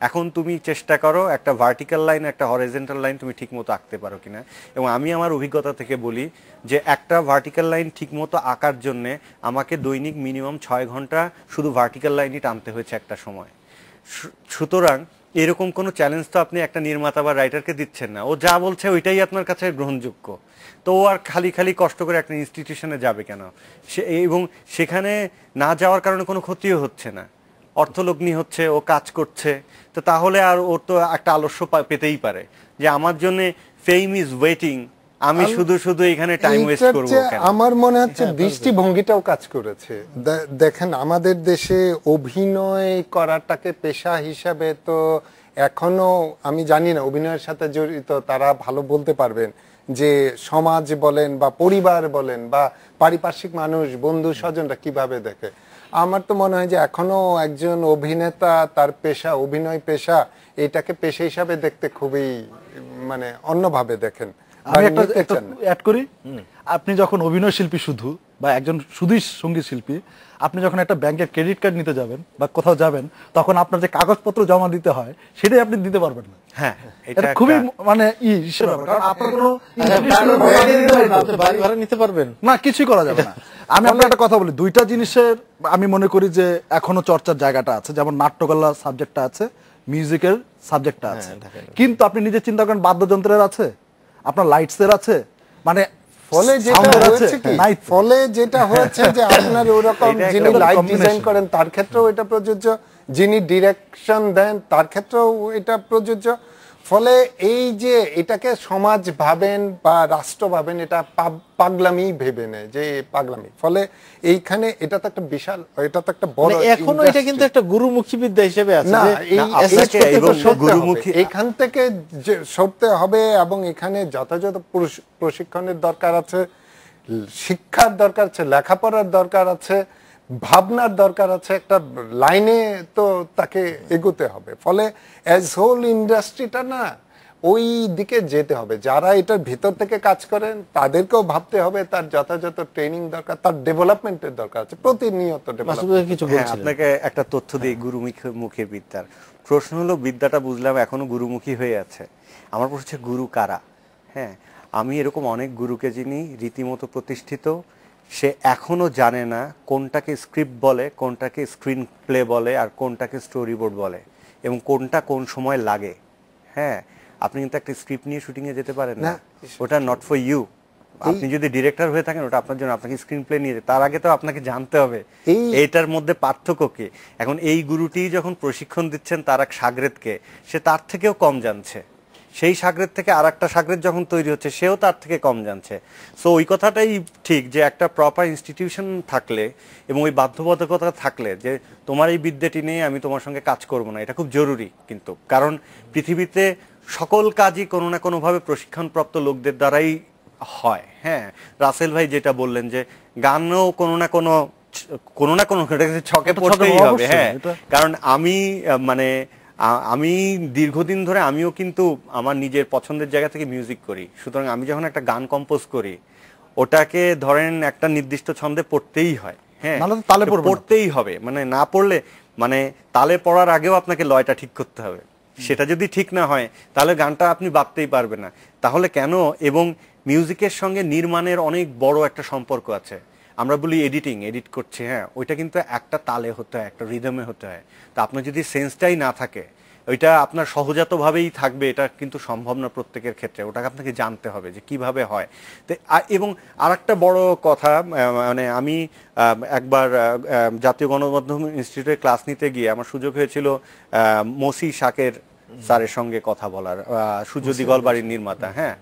এখন তুমি চেষ্টা করো একটা ভার্টিক্যাল লাইন, একটা হরিজন্টাল লাইন তুমি ঠিকমতো আঁকতে পারো কিনা। এবং আমি আমার অভিজ্ঞতা থেকে বলি যে একটা ভার্টিক্যাল লাইন ঠিকমতো আঁকার জন্যে আমাকে দৈনিক মিনিমাম 6 ঘন্টা শুধু ভার্টিক্যাল লাইনই টানতে হয়েছে একটা সময়। সুতরাং এরকম কোনো চ্যালেঞ্জ তো আপনি একটা নির্মাতা বা রাইটারকে দিচ্ছেন না, ও যা বলছে ওইটাই আপনার কাছে গ্রহণযোগ্য। তো ও আর খালি খালি কষ্ট করে একটা ইনস্টিটিউশনে যাবে কেন? এবং সেখানে না যাওয়ার কারণে কোনো ক্ষতিও হচ্ছে না, অর্থলগ্নি হচ্ছে, ও কাজ করছে। তো তাহলে আর ওর তো একটা আলস্য পেতেই পারে যে আমার জন্য ফেম ইজ ওয়েটিং, আমি শুধু শুধু এখানে টাইম ওয়েস্ট করব কেন? আমার মনে হচ্ছে দৃষ্টিভঙ্গিটাও কাজ করেছে। দেখেন আমাদের দেশে অভিনয় করাটাকে পেশা হিসাবে তো এখনো, আমি জানি না অভিনয়ের সাথে জড়িত তারা ভালো বলতে পারবেন, যে সমাজ বলেন বা পরিবার বলেন বা পারিপার্শ্বিক মানুষ, বন্ধু স্বজনরা কিভাবে দেখে। আমার তো মনে হয় যে এখনো একজন অভিনেতা তার পেশা, অভিনয় পেশা, এটাকে পেশা হিসাবে দেখতে খুবই মানে অন্যভাবে দেখেন। আমি একটা অ্যাড করি, আপনি যখন অভিনয় শিল্পী শুধু বা একজন শুধুই সঙ্গীত শিল্পী, আপনি যখন একটা ব্যাংকের ক্রেডিট কার্ড নিতে যাবেন বা কোথাও যাবেন, তখন আপনার যে কাগজপত্র জমা দিতে হয় সেটাই আপনি দিতে পারবেন না। হ্যাঁ, এটা খুবই মানে কারণ আপনার কোনো বাড়ি ভাড়া নিতে পারবেন না, কিছুই করা যাবে না। আমি আপনার একটা কথা বলি, দুইটা জিনিসের আমি মনে করি যে এখনো চর্চার জায়গাটা আছে। যেমন নাট্যকলা সাবজেক্টটা আছে, মিউজিকের সাবজেক্টটা আছে, কিন্তু আপনি নিজে চিন্তা করেন বাদ্যযন্ত্রের আছে, আপনার লাইটসের আছে, মানে ফলে যেটা হয়েছে যে আপনার ওরকম যিনি লাইট ডিজাইন করেন তার ক্ষেত্রেও এটা প্রযোজ্য, যিনি ডিরেকশন দেন তার ক্ষেত্রেও এটা প্রযোজ্য। ফলে এই যে এটাকে সমাজ ভাবেন বা রাষ্ট্র ভাবেন, এটা পাগলামি ভেবে নেয় যে পাগলামি। ফলে এইখানে এটা তো একটা বিশাল, এটা তো একটা বড়, এখনো এটা কিন্তু একটা গুরুমুখী বিদ্যা হিসেবে আছে যে এখান থেকে সরতে হবে এবং এখানে যথাযথ প্রশিক্ষণের দরকার আছে, শিক্ষার দরকার আছে, লেখাপড়ার দরকার আছে, ভাবনার দরকার আছে, একটা লাইনে তো তাকে এগোতে হবে। ফলে অ্যাজ হোল ইন্ডাস্ট্রিটা না ওই দিকে যেতে হবে। যারা এটার ভিতর থেকে কাজ করেন তাদেরকেও ভাবতে হবে, তার যথাযথ ট্রেনিং দরকার, তার ডেভেলপমেন্টের দরকার আছে, প্রতিনিয়ত ডেভেলপমেন্ট। কিছু আপনাকে একটা তথ্য দিই গুরুমুখী বিদ্যার। প্রশ্ন হলো বিদ্যাটা বুঝলাম এখনো গুরুমুখী হয়ে আছে, আমার প্রশ্ন হচ্ছে গুরু কারা? হ্যাঁ, আমি এরকম অনেক গুরুকে যিনি রীতিমতো প্রতিষ্ঠিত, সে এখনো জানে না কোনটাকে স্ক্রিপ্ট বলে, কোনটাকে স্ক্রিন প্লে বলে, আর কোনটাকে স্টোরি বোর্ড বলে, এবং কোনটা কোন সময় লাগে। হ্যাঁ, আপনি কিন্তু একটা স্ক্রিপ্ট নিয়ে শুটিং এ যেতে পারেন না, ওটা নট ফর ইউ। আপনি যদি ডিরেক্টর হয়ে থাকেন ওটা আপনার জন্য, আপনাকে স্ক্রিন প্লে নিয়ে তার আগে তো আপনাকে জানতে হবে এইটার মধ্যে পার্থক্য কি। এখন এই গুরুটি যখন প্রশিক্ষণ দিচ্ছেন তার এক সাগরেদকে, সে তার থেকেও কম জানছে, সেই সাগরেদ থেকে আর একটা সাগরেদ যখন তৈরি হচ্ছে সেও তার থেকে কম জানছে। সো ওই কথাটাই ঠিক যে একটা প্রপার ইনস্টিটিউশন থাকলে এবং ওই বাধ্যবাধকতা থাকলে যে তোমার এই বিদ্যাটি নিয়ে আমি তোমার সঙ্গে কাজ করব না, এটা খুব জরুরি। কিন্তু কারণ পৃথিবীতে সকল কাজই কোনো না কোনোভাবে প্রশিক্ষণপ্রাপ্ত লোকদের দ্বারাই হয়। হ্যাঁ, রাসেল ভাই যেটা বললেন যে গানও কোনো না কোনো ছকে পড়তেই হবে। হ্যাঁ, কারণ আমি দীর্ঘদিন ধরে আমিও কিন্তু আমার নিজের পছন্দের জায়গা থেকে মিউজিক করি, সুতরাং আমি যখন একটা গান কম্পোজ করি ওটাকে ধরেন একটা নির্দিষ্ট ছন্দে পড়তেই হয়। হ্যাঁ, তালে পড়তেই হবে, মানে না পড়লে মানে তালে পড়ার আগেও আপনাকে লয়টা ঠিক করতে হবে, সেটা যদি ঠিক না হয় তাহলে গানটা আপনি বাঁধতেই পারবেন না। তাহলে কেন? এবং মিউজিকের সঙ্গে নির্মাণের অনেক বড় একটা সম্পর্ক আছে। আমরা বলি এডিট করছি, হ্যাঁ, ওইটা কিন্তু একটা তালে হতে হয়, একটা রিদমে হতে হয়। তা আপনার যদি সেন্সটাই না থাকে, ওইটা আপনার সহজাতভাবেই থাকবে, এটা কিন্তু সম্ভব না প্রত্যেকের ক্ষেত্রে, ওটাকে আপনাকে জানতে হবে যে কিভাবে হয়। তো এবং আর একটা বড় কথা, মানে আমি একবার জাতীয় গণমাধ্যম ইনস্টিটিউটে ক্লাস নিতে গিয়ে আমার সুযোগ হয়েছিল মসি শাকের স্যারের সঙ্গে কথা বলার, সূর্য দিগল বাড়ির নির্মাতা। হ্যাঁ,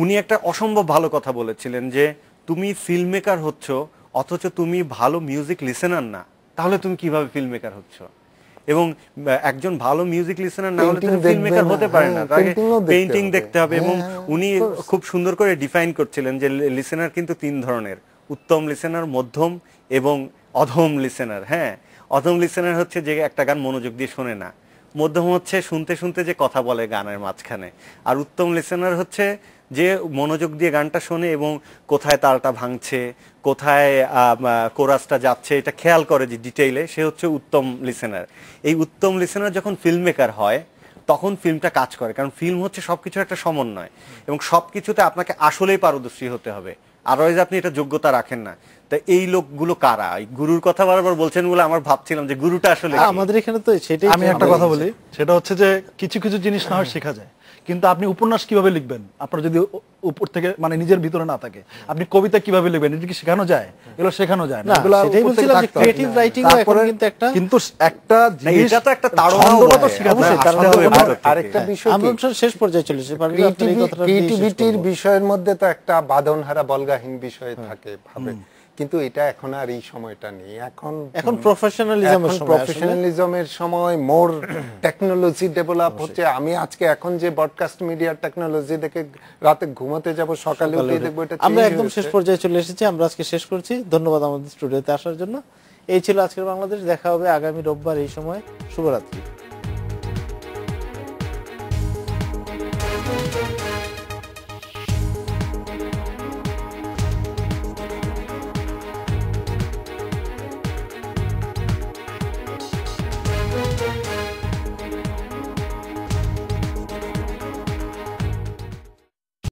উনি একটা অসম্ভব ভালো কথা বলেছিলেন যে তুমি ফিল্ম মেকার হচ্ছ অথচ তুমি ভালো মিউজিক লিসেনার না, তাহলে তুমি কিভাবে ফিল্ম মেকার হচ্ছ? এবং একজন ভালো মিউজিক লিসেনার না হলে তুমি ফিল্ম মেকার হতে পারে না, তাকে পেইন্টিং দেখতে হবে। এবং উনি খুব সুন্দর করে ডিফাইন করছিলেন যে লিসেনার কিন্তু তিন ধরনের, উত্তম লিসেনার, মধ্যম এবং অধম লিসেনার। হ্যাঁ, অধম লিসেনার হচ্ছে যে একটা গান মনোযোগ দিয়ে শোনে না, মধ্যম হচ্ছে শুনতে শুনতে যে কথা বলে গানের মাঝখানে, আর উত্তম লিসেনার হচ্ছে যে মনোযোগ দিয়ে গানটা শোনে এবং কোথায় তালটা ভাঙছে, কোথায় কোরাসটা যাচ্ছে, এটা খেয়াল করে যে ডিটেইলে, সে হচ্ছে উত্তম লিসেনার। এই উত্তম লিসেনার যখন ফিল্ম মেকার হয় তখন ফিল্মটা কাজ করে, কারণ ফিল্ম হচ্ছে সবকিছুর একটা সমন্বয় এবং সবকিছুতে আপনাকে আসলেই পারদর্শী হতে হবে, আদারওয়াইজ আপনি এটা যোগ্যতা রাখেন না। তা এই লোকগুলো কারা? গুরুর কথা বারবার বলছেন বলে আমার ভাবছিলাম যে গুরুটা আসলে আমাদের এখানে তো সেটাই। আমি একটা কথা বলি, সেটা হচ্ছে যে কিছু কিছু জিনিস না হয় শেখা যায়, কিন্তু আপনি উপন্যাস কিভাবে লিখবেন আপনার যদি উপর থেকে মানে নিজের ভিতরে না থাকে, আপনি কবিতা কিভাবে লিখবেন, এটা কি শেখানো যায়? এগুলো শেখানো যায় না, এগুলো সেটাই বলছিলাম যে ক্রিয়েটিভ রাইটিং এখন কিন্তু একটা জিনিস, এটা তো একটা তাড়না তো শেখাতে হবে। আরেকটা বিষয়, আমরা শেষ পর্যায়ে চলে এসেছি, ক্রিয়েটিভিটির বিষয়ের মধ্যে তো একটা বাঁধনহারা বলগাহীন বিষয় থাকে ভাবে, কিন্তু এটা এখন আর এই সময়টা নেই। এখন প্রফেশনালিজমের সময়, মোর টেকনোলজি ডেভেলপ হচ্ছে। আমি আজকে এখন যে ব্রডকাস্ট মিডিয়ার টেকনোলজি দেখে রাতে ঘুমাতে যাব, সকালে উঠে দেখবো এটা। আমরা একদম শেষ পর্যায়ে চলে এসেছি, আমরা আজকে শেষ করছি। ধন্যবাদ আমাদের স্টুডিওতে আসার জন্য। এই ছিল আজকের বাংলাদেশ। দেখা হবে আগামী রোববার এই সময়। শুভরাত্রি।